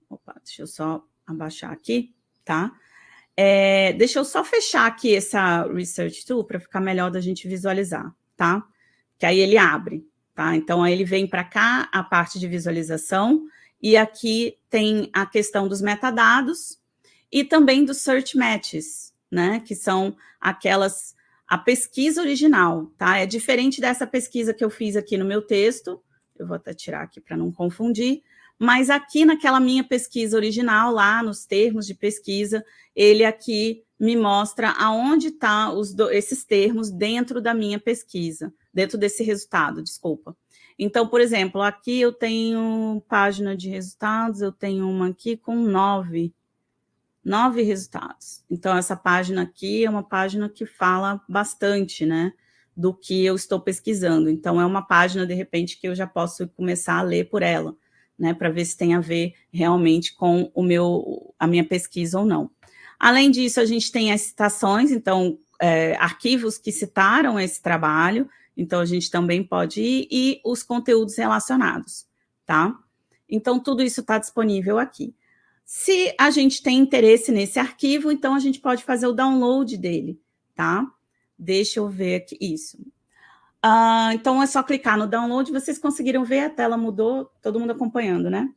deixa eu só abaixar aqui, tá? Deixa eu só fechar aqui essa Research Tool para ficar melhor da gente visualizar, tá? Que aí ele abre, tá? Então, aí ele vem para cá, a parte de visualização, e aqui tem a questão dos metadados, e também dos search matches, né, que são a pesquisa original, tá? É diferente dessa pesquisa que eu fiz aqui no meu texto, eu vou até tirar aqui para não confundir, mas aqui naquela minha pesquisa original, lá nos termos de pesquisa, ele aqui me mostra aonde tá esses termos dentro da minha pesquisa, dentro desse resultado, desculpa. Então, por exemplo, aqui eu tenho página de resultados, eu tenho uma aqui com 9 resultados. Então, essa página aqui é uma página que fala bastante, né, do que eu estou pesquisando. Então, é uma página, de repente, que eu já posso começar a ler por ela, né, para ver se tem a ver realmente com a minha pesquisa ou não. Além disso, a gente tem as citações, então, arquivos que citaram esse trabalho, então a gente também pode ir, e os conteúdos relacionados, tá? Então, tudo isso está disponível aqui. Se a gente tem interesse nesse arquivo, então a gente pode fazer o download dele, tá? Deixa eu ver aqui, isso. Então, é só clicar no download, vocês conseguiram ver, a tela mudou, todo mundo acompanhando, né?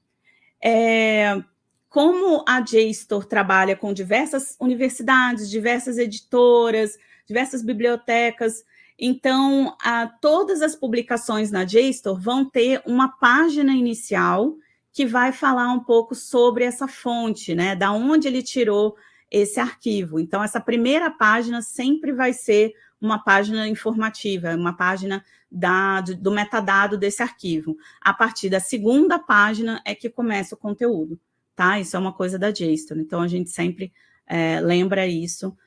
Como a JSTOR trabalha com diversas universidades, diversas editoras, diversas bibliotecas, então, todas as publicações na JSTOR vão ter uma página inicial que vai falar um pouco sobre essa fonte, né? Da onde ele tirou esse arquivo. Então, essa primeira página sempre vai ser uma página informativa, uma página do metadado desse arquivo. A partir da segunda página é que começa o conteúdo, tá? Isso é uma coisa da JSTOR. Então, a gente sempre lembra isso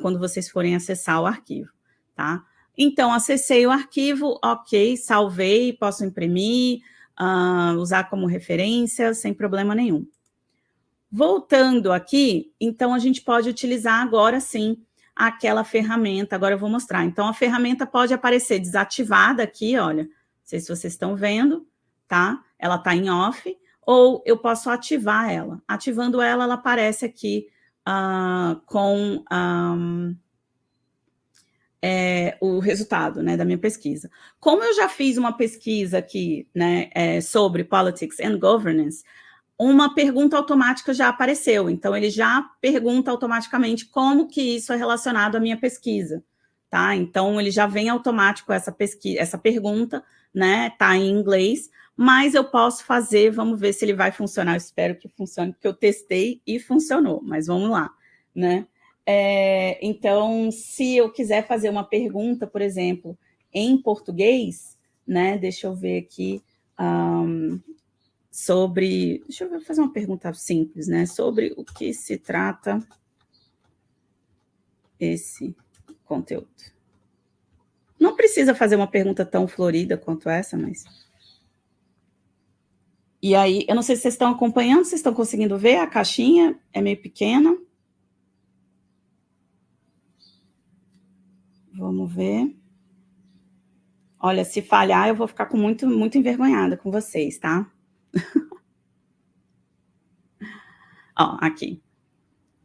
quando vocês forem acessar o arquivo, tá? Então, acessei o arquivo, ok, salvei, posso imprimir, usar como referência, sem problema nenhum. Voltando aqui, então a gente pode utilizar agora sim aquela ferramenta, agora eu vou mostrar. Então, a ferramenta pode aparecer desativada aqui, olha, não sei se vocês estão vendo, tá? Ela está em off, ou eu posso ativar ela. Ativando ela, ela aparece aqui com o resultado, né, da minha pesquisa. Como eu já fiz uma pesquisa aqui, né, sobre Politics and Governance, uma pergunta automática já apareceu, então ele já pergunta automaticamente como que isso é relacionado à minha pesquisa, tá? Então ele já vem automático essa pergunta, né, tá em inglês, mas eu posso fazer, vamos ver se ele vai funcionar, eu espero que funcione, porque eu testei e funcionou, mas vamos lá, né? Então, se eu quiser fazer uma pergunta, por exemplo, em português, né, deixa eu ver aqui, deixa eu fazer uma pergunta simples, né, sobre o que se trata esse conteúdo. Não precisa fazer uma pergunta tão florida quanto essa, mas... E aí, eu não sei se vocês estão acompanhando, vocês estão conseguindo ver? A caixinha é meio pequena. Vamos ver. Olha, se falhar, eu vou ficar muito envergonhada com vocês, tá? Ó, aqui.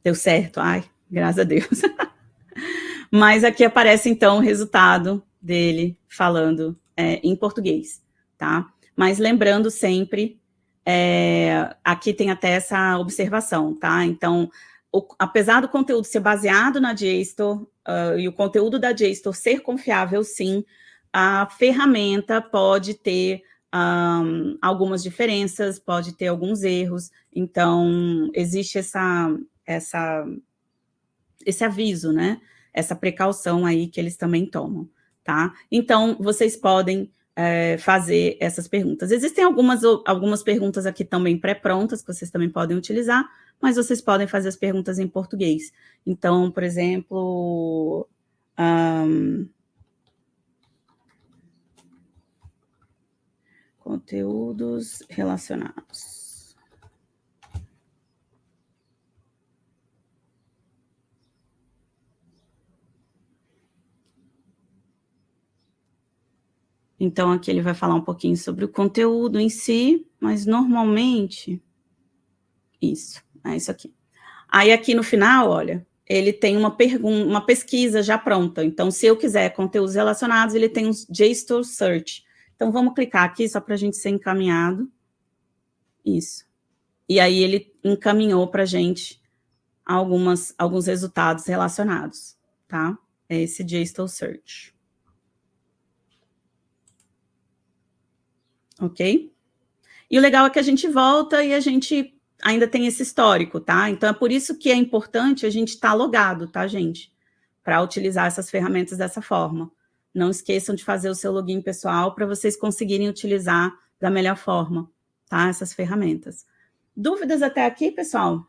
Deu certo, ai, graças a Deus. Mas aqui aparece, então, o resultado dele falando em português, tá? Mas lembrando sempre, aqui tem até essa observação, tá? Então, apesar do conteúdo ser baseado na JSTOR e o conteúdo da JSTOR ser confiável, sim, a ferramenta pode ter algumas diferenças, pode ter alguns erros, então existe esse aviso, né? Essa precaução aí que eles também tomam, tá? Então, vocês podem fazer essas perguntas. Existem algumas perguntas aqui também pré-prontas que vocês também podem utilizar, mas vocês podem fazer as perguntas em português. Então, por exemplo, conteúdos relacionados. Então, aqui ele vai falar um pouquinho sobre o conteúdo em si, mas normalmente, isso aqui. Aí, aqui no final, olha, ele tem uma pesquisa já pronta. Então, se eu quiser conteúdos relacionados, ele tem um JSTOR Search. Então, vamos clicar aqui só para a gente ser encaminhado. Isso. E aí, ele encaminhou para a gente alguns resultados relacionados, tá? É esse JSTOR Search. Ok? E o legal é que a gente volta e a gente ainda tem esse histórico, tá? Então, é por isso que é importante a gente estar logado, tá, gente? Para utilizar essas ferramentas dessa forma. Não esqueçam de fazer o seu login pessoal para vocês conseguirem utilizar da melhor forma, tá? Essas ferramentas. Dúvidas até aqui, pessoal?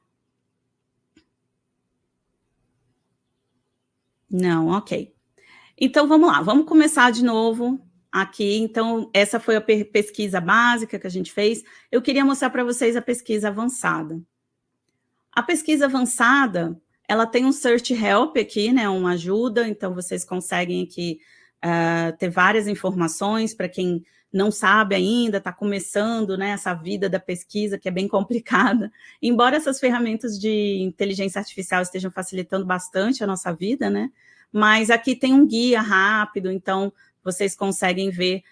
Não, ok. Então, vamos lá. Vamos começar de novo aqui. Então, essa foi a pesquisa básica que a gente fez. Eu queria mostrar para vocês a pesquisa avançada. A pesquisa avançada, ela tem um search help aqui, né, uma ajuda, então vocês conseguem aqui ter várias informações para quem não sabe ainda, está começando, né, essa vida da pesquisa, que é bem complicada. Embora essas ferramentas de inteligência artificial estejam facilitando bastante a nossa vida, né, mas aqui tem um guia rápido, então vocês conseguem ver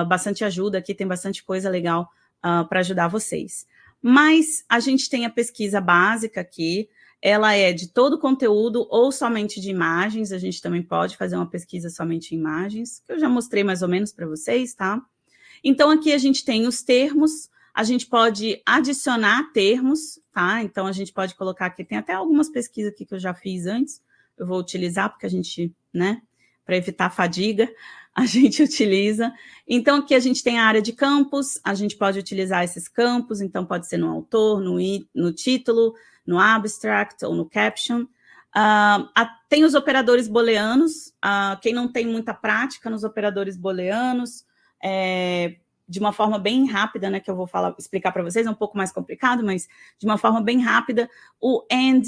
bastante ajuda, aqui tem bastante coisa legal para ajudar vocês. Mas a gente tem a pesquisa básica aqui, ela é de todo o conteúdo ou somente de imagens, a gente também pode fazer uma pesquisa somente em imagens, que eu já mostrei mais ou menos para vocês, tá? Então, aqui a gente tem os termos, a gente pode adicionar termos, tá? Então, a gente pode colocar aqui, tem até algumas pesquisas aqui que eu já fiz antes, eu vou utilizar porque a gente, né, para evitar fadiga, a gente utiliza. Então, aqui a gente tem a área de campos, a gente pode utilizar esses campos, então pode ser no autor, no título, no abstract ou no caption. Tem os operadores booleanos, quem não tem muita prática nos operadores booleanos, de uma forma bem rápida, né, que eu vou explicar para vocês, é um pouco mais complicado, mas de uma forma bem rápida, o and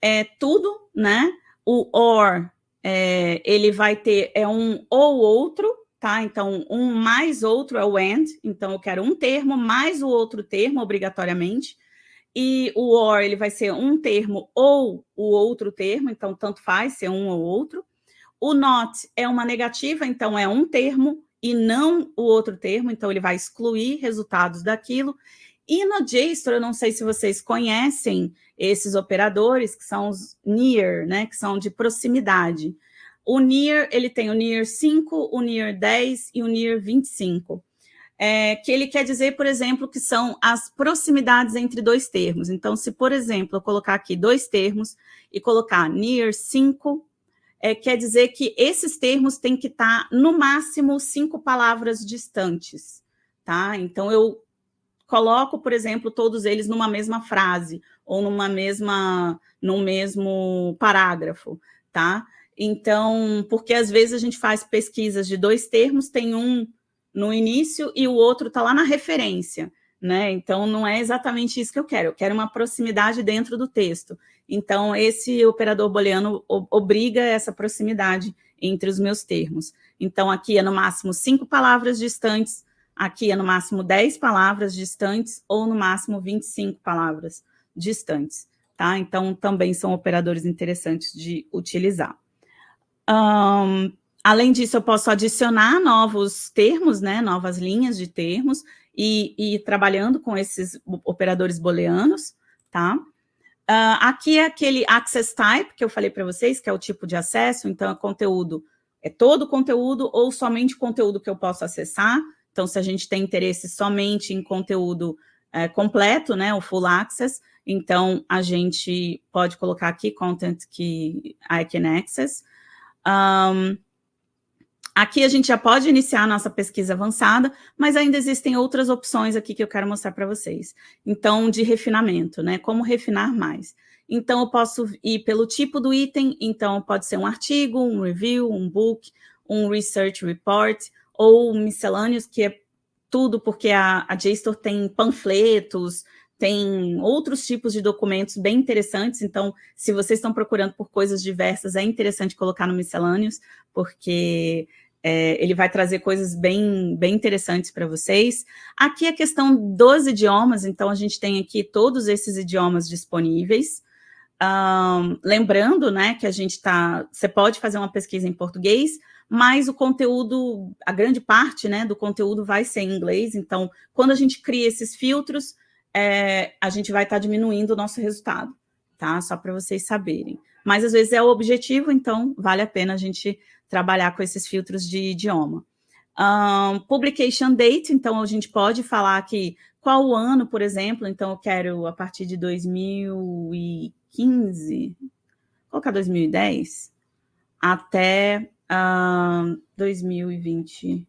é tudo, né, o or ele vai ter um ou outro, tá? Então, um mais outro é o and, então eu quero um termo mais o outro termo, obrigatoriamente, e o or, ele vai ser um termo ou o outro termo, então tanto faz ser um ou outro. O not é uma negativa, então é um termo e não o outro termo, então ele vai excluir resultados daquilo. E no JSTOR, eu não sei se vocês conhecem esses operadores, que são os near, né, que são de proximidade. O near, ele tem o near 5, o near 10 e o near 25. Que ele quer dizer, por exemplo, que são as proximidades entre dois termos. Então, se, por exemplo, eu colocar aqui dois termos e colocar near 5, quer dizer que esses termos têm que estar, no máximo, 5 palavras distantes, tá? Então, eu coloco, por exemplo, todos eles numa mesma frase ou num mesmo parágrafo, tá? Então, porque às vezes a gente faz pesquisas de dois termos, tem um no início e o outro está lá na referência, né? Então, não é exatamente isso que eu quero uma proximidade dentro do texto. Então, esse operador booleano obriga essa proximidade entre os meus termos. Então, aqui é no máximo 5 palavras distantes, aqui é no máximo 10 palavras distantes, ou no máximo 25 palavras distantes, tá? Então, também são operadores interessantes de utilizar. Além disso, eu posso adicionar novos termos, né, novas linhas de termos, e ir trabalhando com esses operadores booleanos, tá? Aqui é aquele access type que eu falei para vocês, que é o tipo de acesso. Então, é conteúdo, é todo conteúdo ou somente conteúdo que eu posso acessar. Então, se a gente tem interesse somente em conteúdo completo, né, o full access, então a gente pode colocar aqui content que I can access. Aqui a gente já pode iniciar a nossa pesquisa avançada, mas ainda existem outras opções aqui que eu quero mostrar para vocês. Então, de refinamento, né? Como refinar mais. Então, eu posso ir pelo tipo do item, então pode ser um artigo, um review, um book, um research report, ou miscelâneos, que é tudo, porque a JSTOR tem panfletos, tem outros tipos de documentos bem interessantes. Então, se vocês estão procurando por coisas diversas, é interessante colocar no miscelâneos, porque ele vai trazer coisas bem interessantes para vocês. Aqui a questão dos idiomas, então a gente tem aqui todos esses idiomas disponíveis. Lembrando, né, que você pode fazer uma pesquisa em português, mas o conteúdo, a grande parte, né, do conteúdo vai ser em inglês. Então, quando a gente cria esses filtros, a gente vai estar diminuindo o nosso resultado, tá? Só para vocês saberem. Mas às vezes é o objetivo, então vale a pena a gente trabalhar com esses filtros de idioma. Publication date, então a gente pode falar aqui qual o ano, por exemplo. Então eu quero a partir de 2015, colocar 2010, até 2020.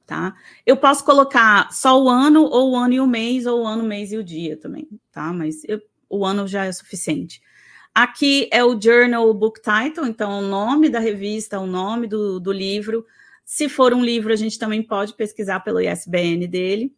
Tá? Eu posso colocar só o ano, ou o ano e o mês, ou o ano, o mês e o dia também, tá? Mas o ano já é suficiente. Aqui é o journal book title, então o nome da revista, o nome do livro. Se for um livro, a gente também pode pesquisar pelo ISBN dele.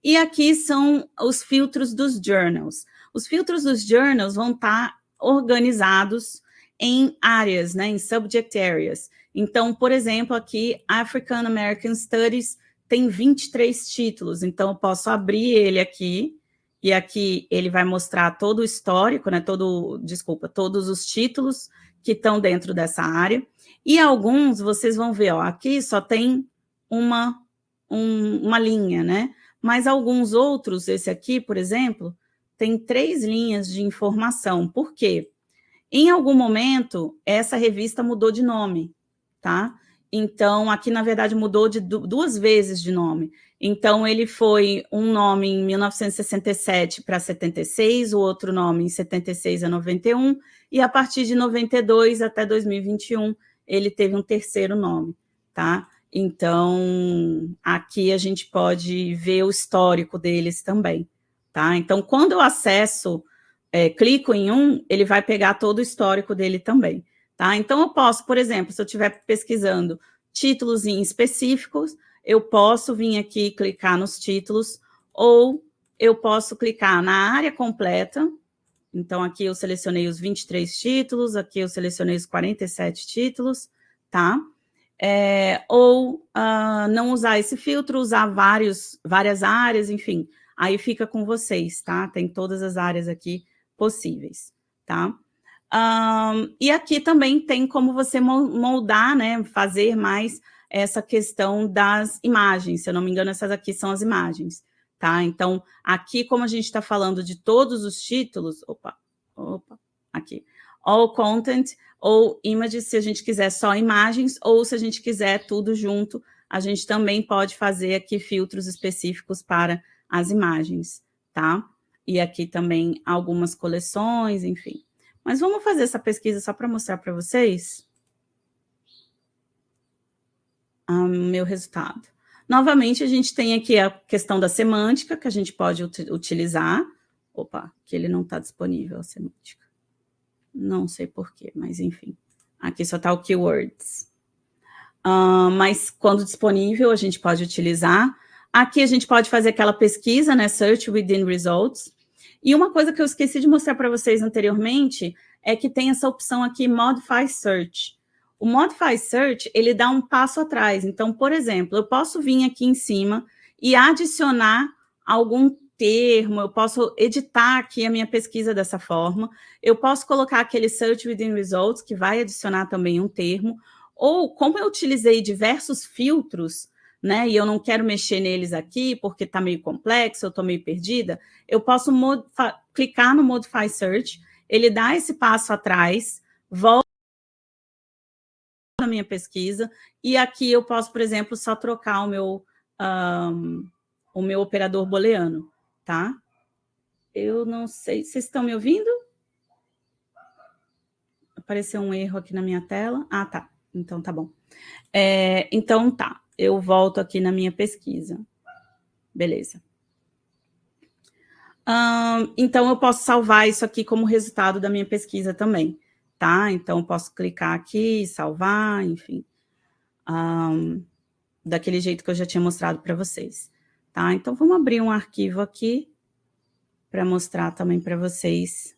E aqui são os filtros dos journals. Os filtros dos journals vão estar organizados em áreas, né, em subject areas. Então, por exemplo, aqui, African American Studies tem 23 títulos. Então, eu posso abrir ele aqui, e aqui ele vai mostrar todo o histórico, né, todos os títulos que estão dentro dessa área. E alguns, vocês vão ver, ó, aqui só tem uma linha, né? Mas alguns outros, esse aqui, por exemplo, tem 3 linhas de informação. Por quê? Em algum momento, essa revista mudou de nome, tá? Então, aqui, na verdade, mudou de 2 vezes de nome. Então, ele foi um nome em 1967 para 76, o outro nome em 76 a 91, e a partir de 92 até 2021, ele teve um terceiro nome, tá? Então, aqui a gente pode ver o histórico deles também, tá? Então, quando eu acesso, clico em um, ele vai pegar todo o histórico dele também, tá? Então, eu posso, por exemplo, se eu estiver pesquisando títulos específicos, eu posso vir aqui e clicar nos títulos, ou eu posso clicar na área completa. Então, aqui eu selecionei os 23 títulos, aqui eu selecionei os 47 títulos, tá? Ou não usar esse filtro, usar várias áreas, enfim, aí fica com vocês, tá? Tem todas as áreas aqui possíveis, tá? E aqui também tem como você moldar, né, fazer mais essa questão das imagens. Se eu não me engano, essas aqui são as imagens, tá? Então, aqui, como a gente está falando de todos os títulos, aqui, all content ou images, se a gente quiser só imagens, ou se a gente quiser tudo junto, a gente também pode fazer aqui filtros específicos para as imagens, tá? E aqui também algumas coleções, enfim. Mas vamos fazer essa pesquisa só para mostrar para vocês o meu resultado. Novamente, a gente tem aqui a questão da semântica, que a gente pode utilizar. Que ele não está disponível, a semântica. Não sei porquê, mas enfim. Aqui só está o keywords. Mas quando disponível, a gente pode utilizar. Aqui a gente pode fazer aquela pesquisa, né? Search within results. E uma coisa que eu esqueci de mostrar para vocês anteriormente é que tem essa opção aqui, Modify Search. O Modify Search, ele dá um passo atrás. Então, por exemplo, eu posso vir aqui em cima e adicionar algum termo, eu posso editar aqui a minha pesquisa dessa forma, eu posso colocar aquele Search Within Results, que vai adicionar também um termo, ou como eu utilizei diversos filtros, né, e eu não quero mexer neles aqui, porque está meio complexo, eu estou meio perdida, eu posso clicar no Modify Search, ele dá esse passo atrás, volta na minha pesquisa, e aqui eu posso, por exemplo, só trocar o meu operador booleano, tá? Eu não sei, vocês estão me ouvindo? Apareceu um erro aqui na minha tela. Ah, tá, então tá bom. Então tá, eu volto aqui na minha pesquisa. Beleza. Então eu posso salvar isso aqui como resultado da minha pesquisa também, tá? Então eu posso clicar aqui, salvar, enfim. Daquele jeito que eu já tinha mostrado para vocês, tá? Então vamos abrir um arquivo aqui para mostrar também para vocês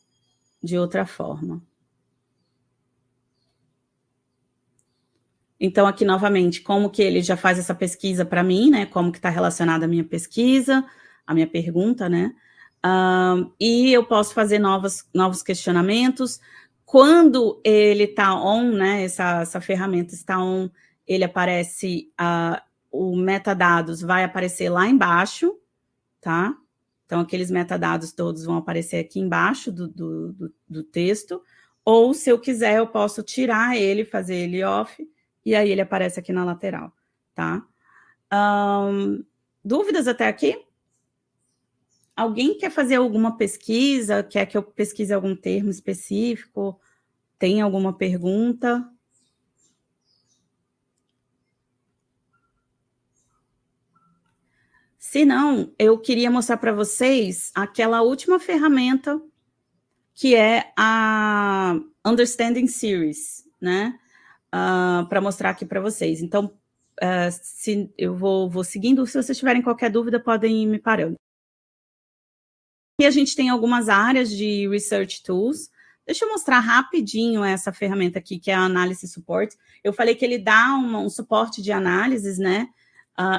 de outra forma. Então, aqui, novamente, como que ele já faz essa pesquisa para mim, né? Como que está relacionada a minha pesquisa, a minha pergunta, né? E eu posso fazer novos questionamentos. Quando ele está on, né? Essa ferramenta está on, ele aparece, o metadados vai aparecer lá embaixo, tá? Então, aqueles metadados todos vão aparecer aqui embaixo do texto. Ou, se eu quiser, eu posso tirar ele, fazer ele off, e aí ele aparece aqui na lateral, tá? Dúvidas até aqui? Alguém quer fazer alguma pesquisa? Quer que eu pesquise algum termo específico? Tem alguma pergunta? Se não, eu queria mostrar para vocês aquela última ferramenta, que é a Understanding Series, né? Para mostrar aqui para vocês. Então, se eu vou seguindo, se vocês tiverem qualquer dúvida, podem ir me parando. Aqui a gente tem algumas áreas de Research Tools. Deixa eu mostrar rapidinho essa ferramenta aqui, que é a Analysis Support. Eu falei que ele dá um suporte de análises, né?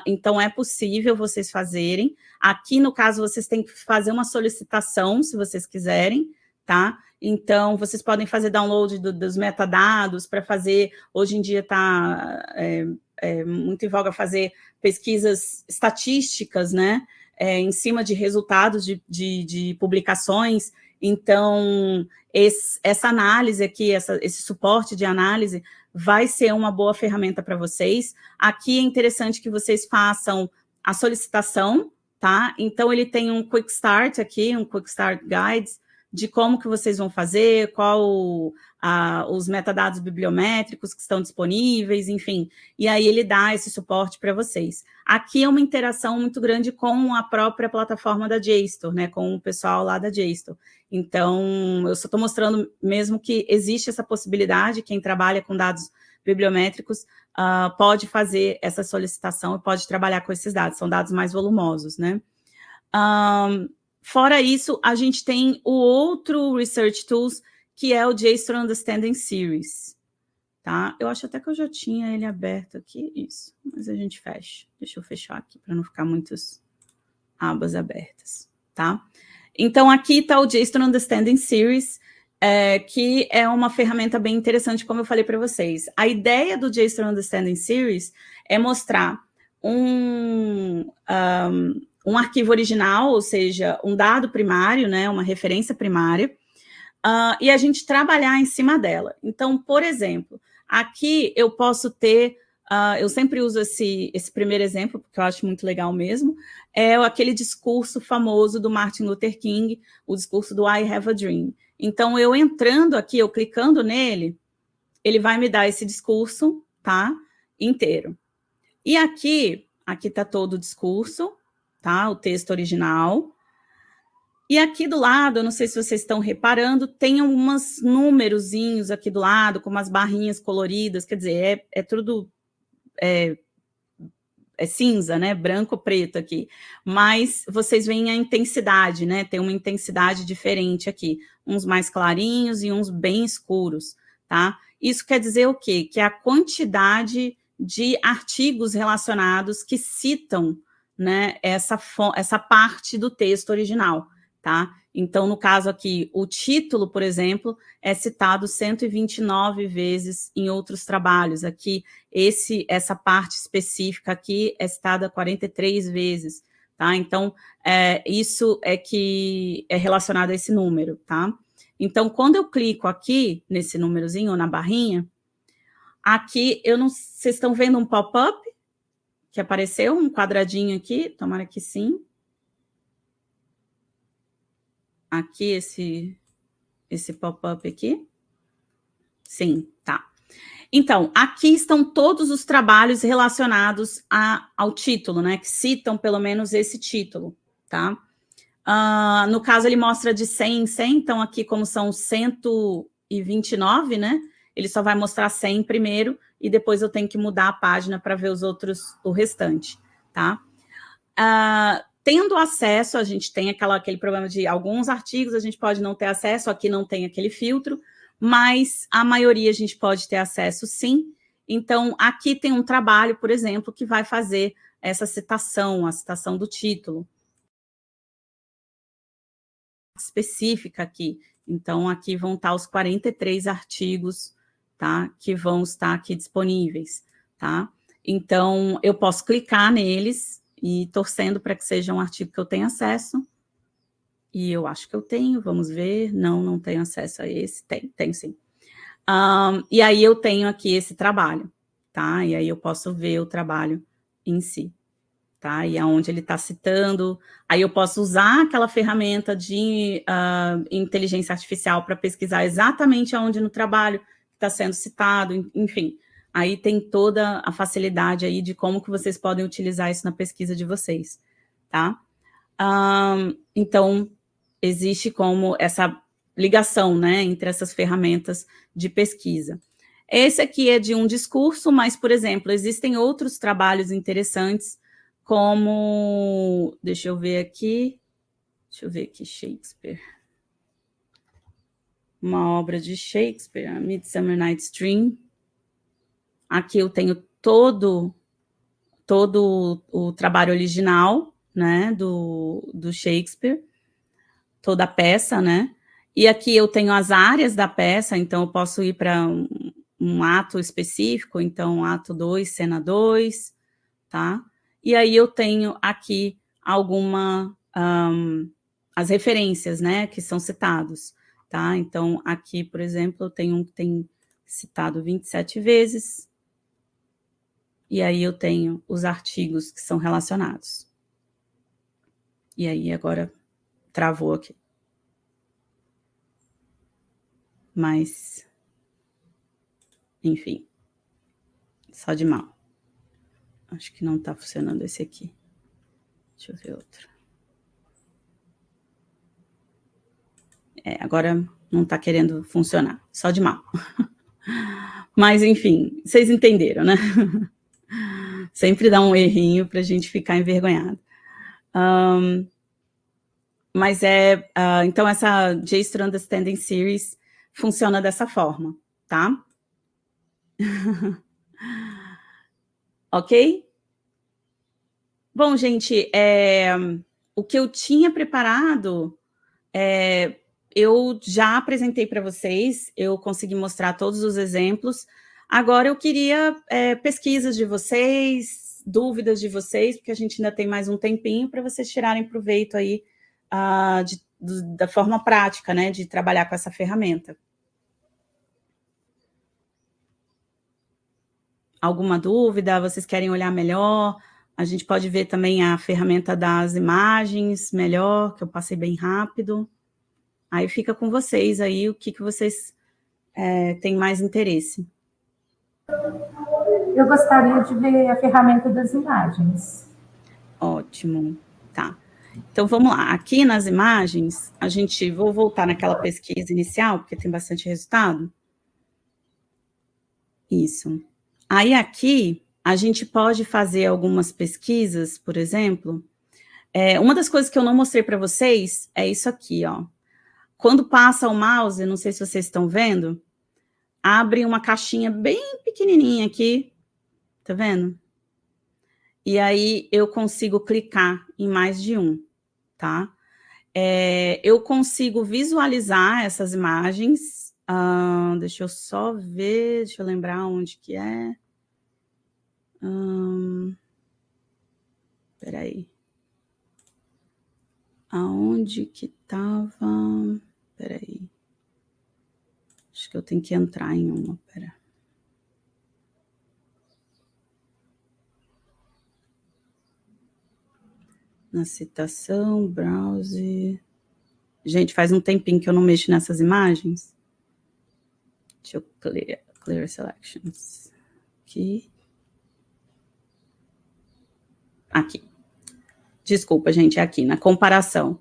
Então, é possível vocês fazerem. Aqui, no caso, vocês têm que fazer uma solicitação, se vocês quiserem, tá? Então, vocês podem fazer download dos metadados para fazer... Hoje em dia está muito em voga fazer pesquisas estatísticas, né? Em cima de resultados de publicações. Então, essa análise aqui, esse suporte de análise vai ser uma boa ferramenta para vocês. Aqui é interessante que vocês façam a solicitação, tá? Então, ele tem um Quick Start aqui, um Quick Start Guides, de como que vocês vão fazer, qual os metadados bibliométricos que estão disponíveis, enfim. E aí ele dá esse suporte para vocês. Aqui é uma interação muito grande com a própria plataforma da JSTOR, né, com o pessoal lá da JSTOR. Então, eu só estou mostrando mesmo que existe essa possibilidade, quem trabalha com dados bibliométricos pode fazer essa solicitação e pode trabalhar com esses dados, são dados mais volumosos, né? Fora isso, a gente tem o outro Research Tools, que é o JSTOR Understanding Series, tá? Eu acho até que eu já tinha ele aberto aqui, isso, mas a gente fecha. Deixa eu fechar aqui, para não ficar muitas abas abertas, tá? Então, aqui está o JSTOR Understanding Series, que é uma ferramenta bem interessante, como eu falei para vocês. A ideia do JSTOR Understanding Series é mostrar um arquivo original, ou seja, um dado primário, né, uma referência primária, e a gente trabalhar em cima dela. Então, por exemplo, aqui eu posso ter, eu sempre uso esse primeiro exemplo, porque eu acho muito legal mesmo, é aquele discurso famoso do Martin Luther King, o discurso do I Have a Dream. Então, eu entrando aqui, eu clicando nele, ele vai me dar esse discurso, tá, inteiro. E aqui está todo o discurso, tá? O texto original. E aqui do lado, eu não sei se vocês estão reparando, tem alguns númerozinhos aqui do lado, com umas barrinhas coloridas, quer dizer, é tudo cinza, né? Branco, preto aqui. Mas vocês veem a intensidade, né? Tem uma intensidade diferente aqui. Uns mais clarinhos e uns bem escuros, tá? Isso quer dizer o quê? Que a quantidade de artigos relacionados que citam, né, essa parte do texto original, tá? Então, no caso aqui, o título, por exemplo, é citado 129 vezes em outros trabalhos. Aqui, essa parte específica aqui é citada 43 vezes, tá? Então, isso é que é relacionado a esse número, tá? Então, quando eu clico aqui, nesse númerozinho, ou na barrinha, aqui, vocês estão vendo um pop-up que apareceu, um quadradinho aqui, tomara que sim. Aqui, esse pop-up aqui. Sim, tá. Então, aqui estão todos os trabalhos relacionados ao título, né? Que citam pelo menos esse título, tá? No caso, ele mostra de 100 em 100, então aqui como são 129, né? Ele só vai mostrar 100 primeiro e depois eu tenho que mudar a página para ver o restante, tá? Tendo acesso, a gente tem aquele problema de alguns artigos, a gente pode não ter acesso, aqui não tem aquele filtro, mas a maioria a gente pode ter acesso sim. Então, aqui tem um trabalho, por exemplo, que vai fazer essa citação, a citação do título específica aqui. Então, aqui vão estar os 43 artigos, tá? Que vão estar aqui disponíveis, tá? Então, eu posso clicar neles e torcendo para que seja um artigo que eu tenha acesso. E eu acho que eu tenho, vamos ver. Não tenho acesso a esse. Tenho sim. E aí eu tenho aqui esse trabalho, tá? E aí eu posso ver o trabalho em si, tá? E aonde ele está citando. Aí eu posso usar aquela ferramenta de inteligência artificial para pesquisar exatamente aonde no trabalho está sendo citado, enfim. Aí tem toda a facilidade aí de como que vocês podem utilizar isso na pesquisa de vocês, tá? Então, existe como essa ligação, né, entre essas ferramentas de pesquisa. Esse aqui é de um discurso, mas, por exemplo, existem outros trabalhos interessantes, como, deixa eu ver aqui, Shakespeare. Uma obra de Shakespeare, A Midsummer Night's Dream. Aqui eu tenho todo o trabalho original, né, do Shakespeare, toda a peça, né, e aqui eu tenho as áreas da peça, então eu posso ir para um ato específico, então ato 2, cena 2, tá, e aí eu tenho aqui as referências, né, que são citados, tá, então aqui, por exemplo, eu tenho um que tem citado 27 vezes, e aí eu tenho os artigos que são relacionados. E aí agora travou aqui. Mas, enfim, só de mal. Acho que não está funcionando esse aqui. Deixa eu ver outro. Agora não está querendo funcionar, só de mal. Mas, enfim, vocês entenderam, né? Sempre dá um errinho para a gente ficar envergonhado. Mas então essa JSTOR Understanding Series funciona dessa forma, tá? Ok? Bom, gente, o que eu tinha preparado, eu já apresentei para vocês, eu consegui mostrar todos os exemplos. Agora eu queria pesquisas de vocês, dúvidas de vocês, porque a gente ainda tem mais um tempinho para vocês tirarem proveito aí da forma prática, né, de trabalhar com essa ferramenta. Alguma dúvida? Vocês querem olhar melhor? A gente pode ver também a ferramenta das imagens melhor, que eu passei bem rápido. Aí fica com vocês aí o que vocês têm mais interesse. Eu gostaria de ver a ferramenta das imagens. Ótimo, tá. Então, vamos lá. Aqui nas imagens, vou voltar naquela pesquisa inicial, porque tem bastante resultado. Isso. Aí aqui, a gente pode fazer algumas pesquisas, por exemplo. Uma das coisas que eu não mostrei para vocês é isso aqui, ó. Quando passa o mouse, não sei se vocês estão vendo, abre uma caixinha bem pequenininha aqui, tá vendo? E aí eu consigo clicar em mais de um, tá? Eu consigo visualizar essas imagens. Deixa eu só ver, deixa eu lembrar onde que é. Peraí. Aonde que estava? Peraí. Acho que eu tenho que entrar em uma, pera. Na citação, browse. Gente, faz um tempinho que eu não mexo nessas imagens. Deixa eu clear selections. Aqui. Desculpa, gente, é aqui, na comparação.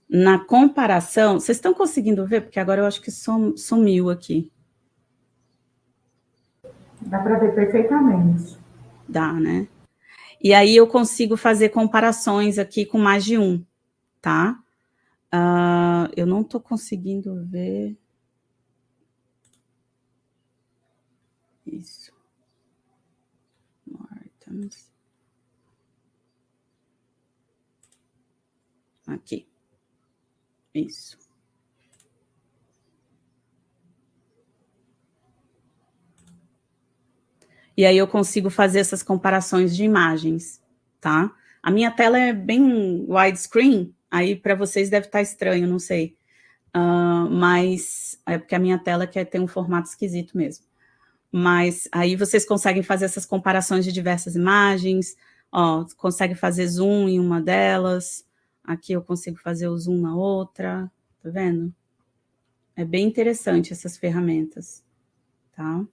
Na comparação, vocês estão conseguindo ver? Porque agora eu acho que sumiu aqui. Dá para ver perfeitamente. Dá, né? E aí eu consigo fazer comparações aqui com mais de um, tá? Eu não estou conseguindo ver. Isso. Martins. Aqui. Isso. E aí eu consigo fazer essas comparações de imagens, tá? A minha tela é bem widescreen, aí para vocês deve estar estranho, não sei. Mas é porque a minha tela tem um formato esquisito mesmo. Mas aí vocês conseguem fazer essas comparações de diversas imagens, ó, consegue fazer zoom em uma delas, aqui eu consigo fazer o zoom na outra, tá vendo? É bem interessante essas ferramentas, tá?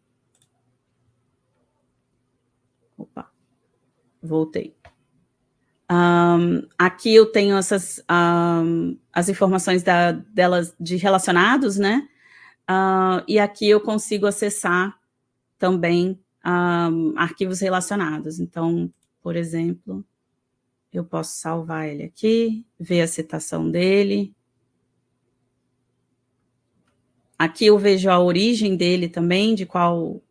Opa, voltei. Aqui eu tenho as informações delas de relacionados, né? E aqui eu consigo acessar também arquivos relacionados. Então, por exemplo, eu posso salvar ele aqui, ver a citação dele. Aqui eu vejo a origem dele também, de qual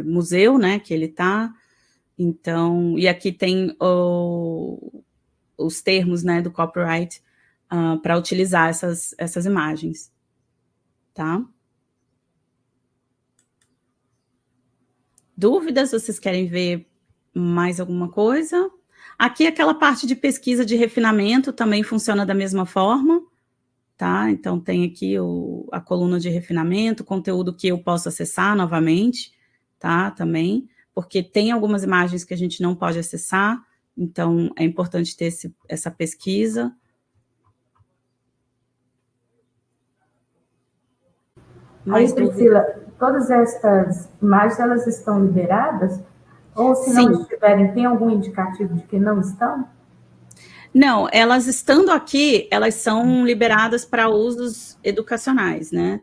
museu, né, que ele está. Então, e aqui tem os termos, né, do copyright para utilizar essas imagens, tá? Dúvidas? Vocês querem ver mais alguma coisa? Aqui aquela parte de pesquisa de refinamento também funciona da mesma forma, tá? Então tem aqui a coluna de refinamento, conteúdo que eu posso acessar novamente, tá? Também, porque tem algumas imagens que a gente não pode acessar, então é importante ter essa pesquisa. Aí, Priscila, todas estas imagens, elas estão liberadas? Ou se não estiverem, tem algum indicativo de que não estão? Não, elas estando aqui, elas são liberadas para usos educacionais, né?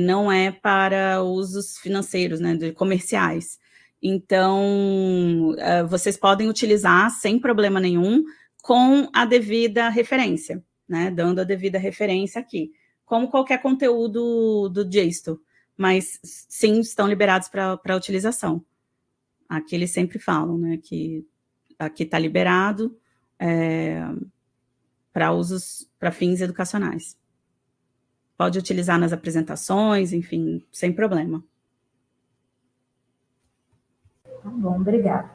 Não é para usos financeiros, né, comerciais. Então, vocês podem utilizar sem problema nenhum, com a devida referência, né? Dando a devida referência aqui, como qualquer conteúdo do JSTOR, mas sim, estão liberados para utilização. Aqui eles sempre falam, né, que aqui está liberado, para fins educacionais. Pode utilizar nas apresentações, enfim, sem problema. Tá bom, obrigada.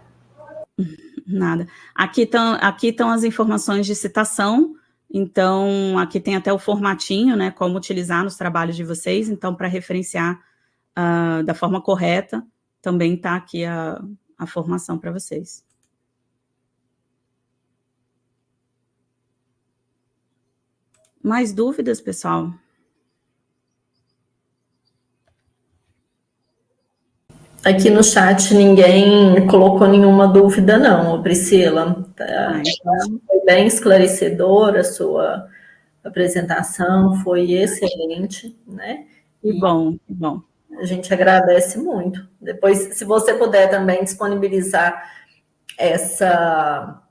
Nada. Aqui estão as informações de citação, então aqui tem até o formatinho, né, como utilizar nos trabalhos de vocês, então para referenciar da forma correta, também está aqui a formação para vocês. Mais dúvidas, pessoal? Aqui no chat ninguém colocou nenhuma dúvida, não, Priscila. Então... Foi bem esclarecedora a sua apresentação, foi excelente, né? Que bom, que bom. A gente agradece muito. Depois, se você puder também disponibilizar essa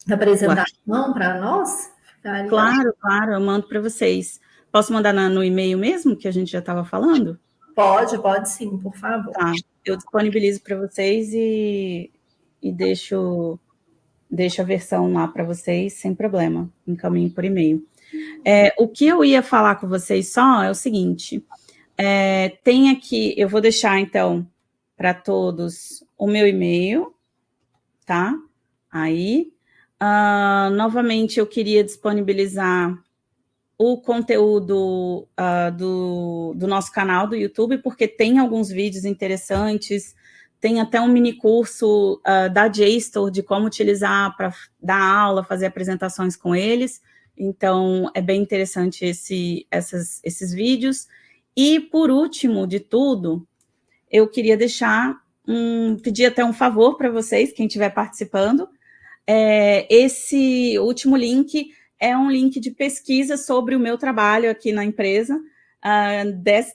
apresentação para nós, ficaria... Claro, eu mando para vocês. Posso mandar no e-mail mesmo, que a gente já estava falando? Pode sim, por favor. Tá, eu disponibilizo para vocês e deixo a versão lá para vocês, sem problema, encaminho por e-mail. O que eu ia falar com vocês só é o seguinte, tem aqui, eu vou deixar, então, para todos o meu e-mail, tá? Aí, novamente, eu queria disponibilizar o conteúdo do nosso canal do YouTube, porque tem alguns vídeos interessantes, tem até um mini curso da JSTOR de como utilizar para dar aula, fazer apresentações com eles. Então, é bem interessante esses vídeos. E, por último de tudo, eu queria pedir até um favor para vocês, quem estiver participando. Esse último link é um link de pesquisa sobre o meu trabalho aqui na empresa,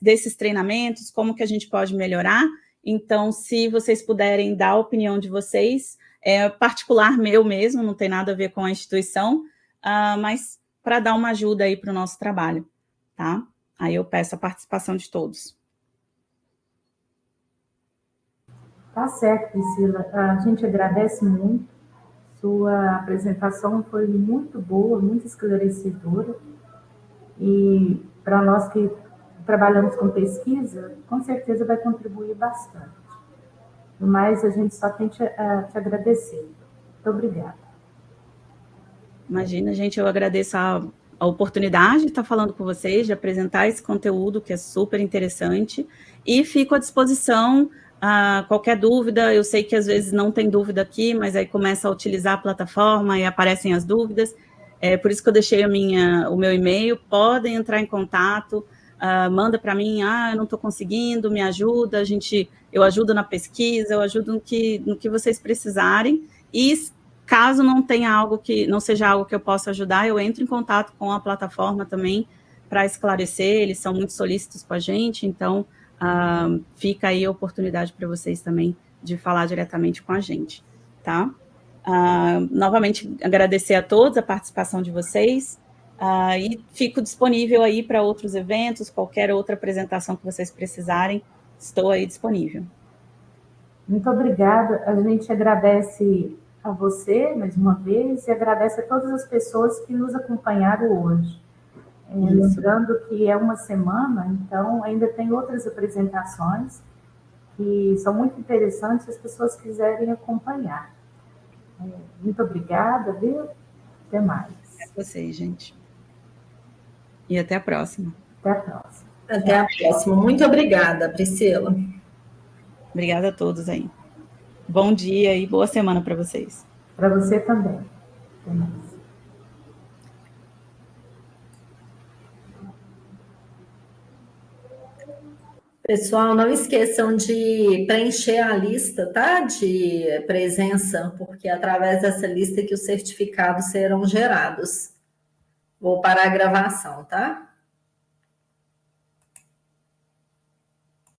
desses treinamentos, como que a gente pode melhorar. Então, se vocês puderem dar a opinião de vocês, particular meu mesmo, não tem nada a ver com a instituição, mas para dar uma ajuda aí para o nosso trabalho, tá? Aí eu peço a participação de todos. Tá certo, Priscila. A gente agradece muito. Sua apresentação foi muito boa, muito esclarecedora. E para nós que trabalhamos com pesquisa, com certeza vai contribuir bastante. Mas a gente só tem te agradecer. Muito obrigada. Imagina, gente, eu agradeço a oportunidade de estar falando com vocês, de apresentar esse conteúdo que é super interessante, e fico à disposição. Qualquer dúvida, eu sei que às vezes não tem dúvida aqui, mas aí começa a utilizar a plataforma e aparecem as dúvidas. Por isso que eu deixei o meu e-mail. Podem entrar em contato, manda para mim, eu não estou conseguindo, me ajuda, eu ajudo na pesquisa, eu ajudo no que vocês precisarem. E caso não tenha não seja algo que eu possa ajudar, eu entro em contato com a plataforma também para esclarecer. Eles são muito solícitos com a gente, então fica aí a oportunidade para vocês também de falar diretamente com a gente, tá? Novamente, agradecer a todos a participação de vocês, e fico disponível aí para outros eventos, qualquer outra apresentação que vocês precisarem, estou aí disponível. Muito obrigada, a gente agradece a você, mais uma vez, e agradece a todas as pessoas que nos acompanharam hoje. Lembrando que é uma semana, então ainda tem outras apresentações que são muito interessantes se as pessoas quiserem acompanhar. Muito obrigada, viu? Até mais. Até vocês, gente. E até a próxima. Até a próxima. Até a próxima. Muito obrigada, Priscila. Obrigada a todos aí. Bom dia e boa semana para vocês. Para você também. Até mais. Pessoal, não esqueçam de preencher a lista, tá? De presença, porque é através dessa lista que os certificados serão gerados. Vou parar a gravação, tá?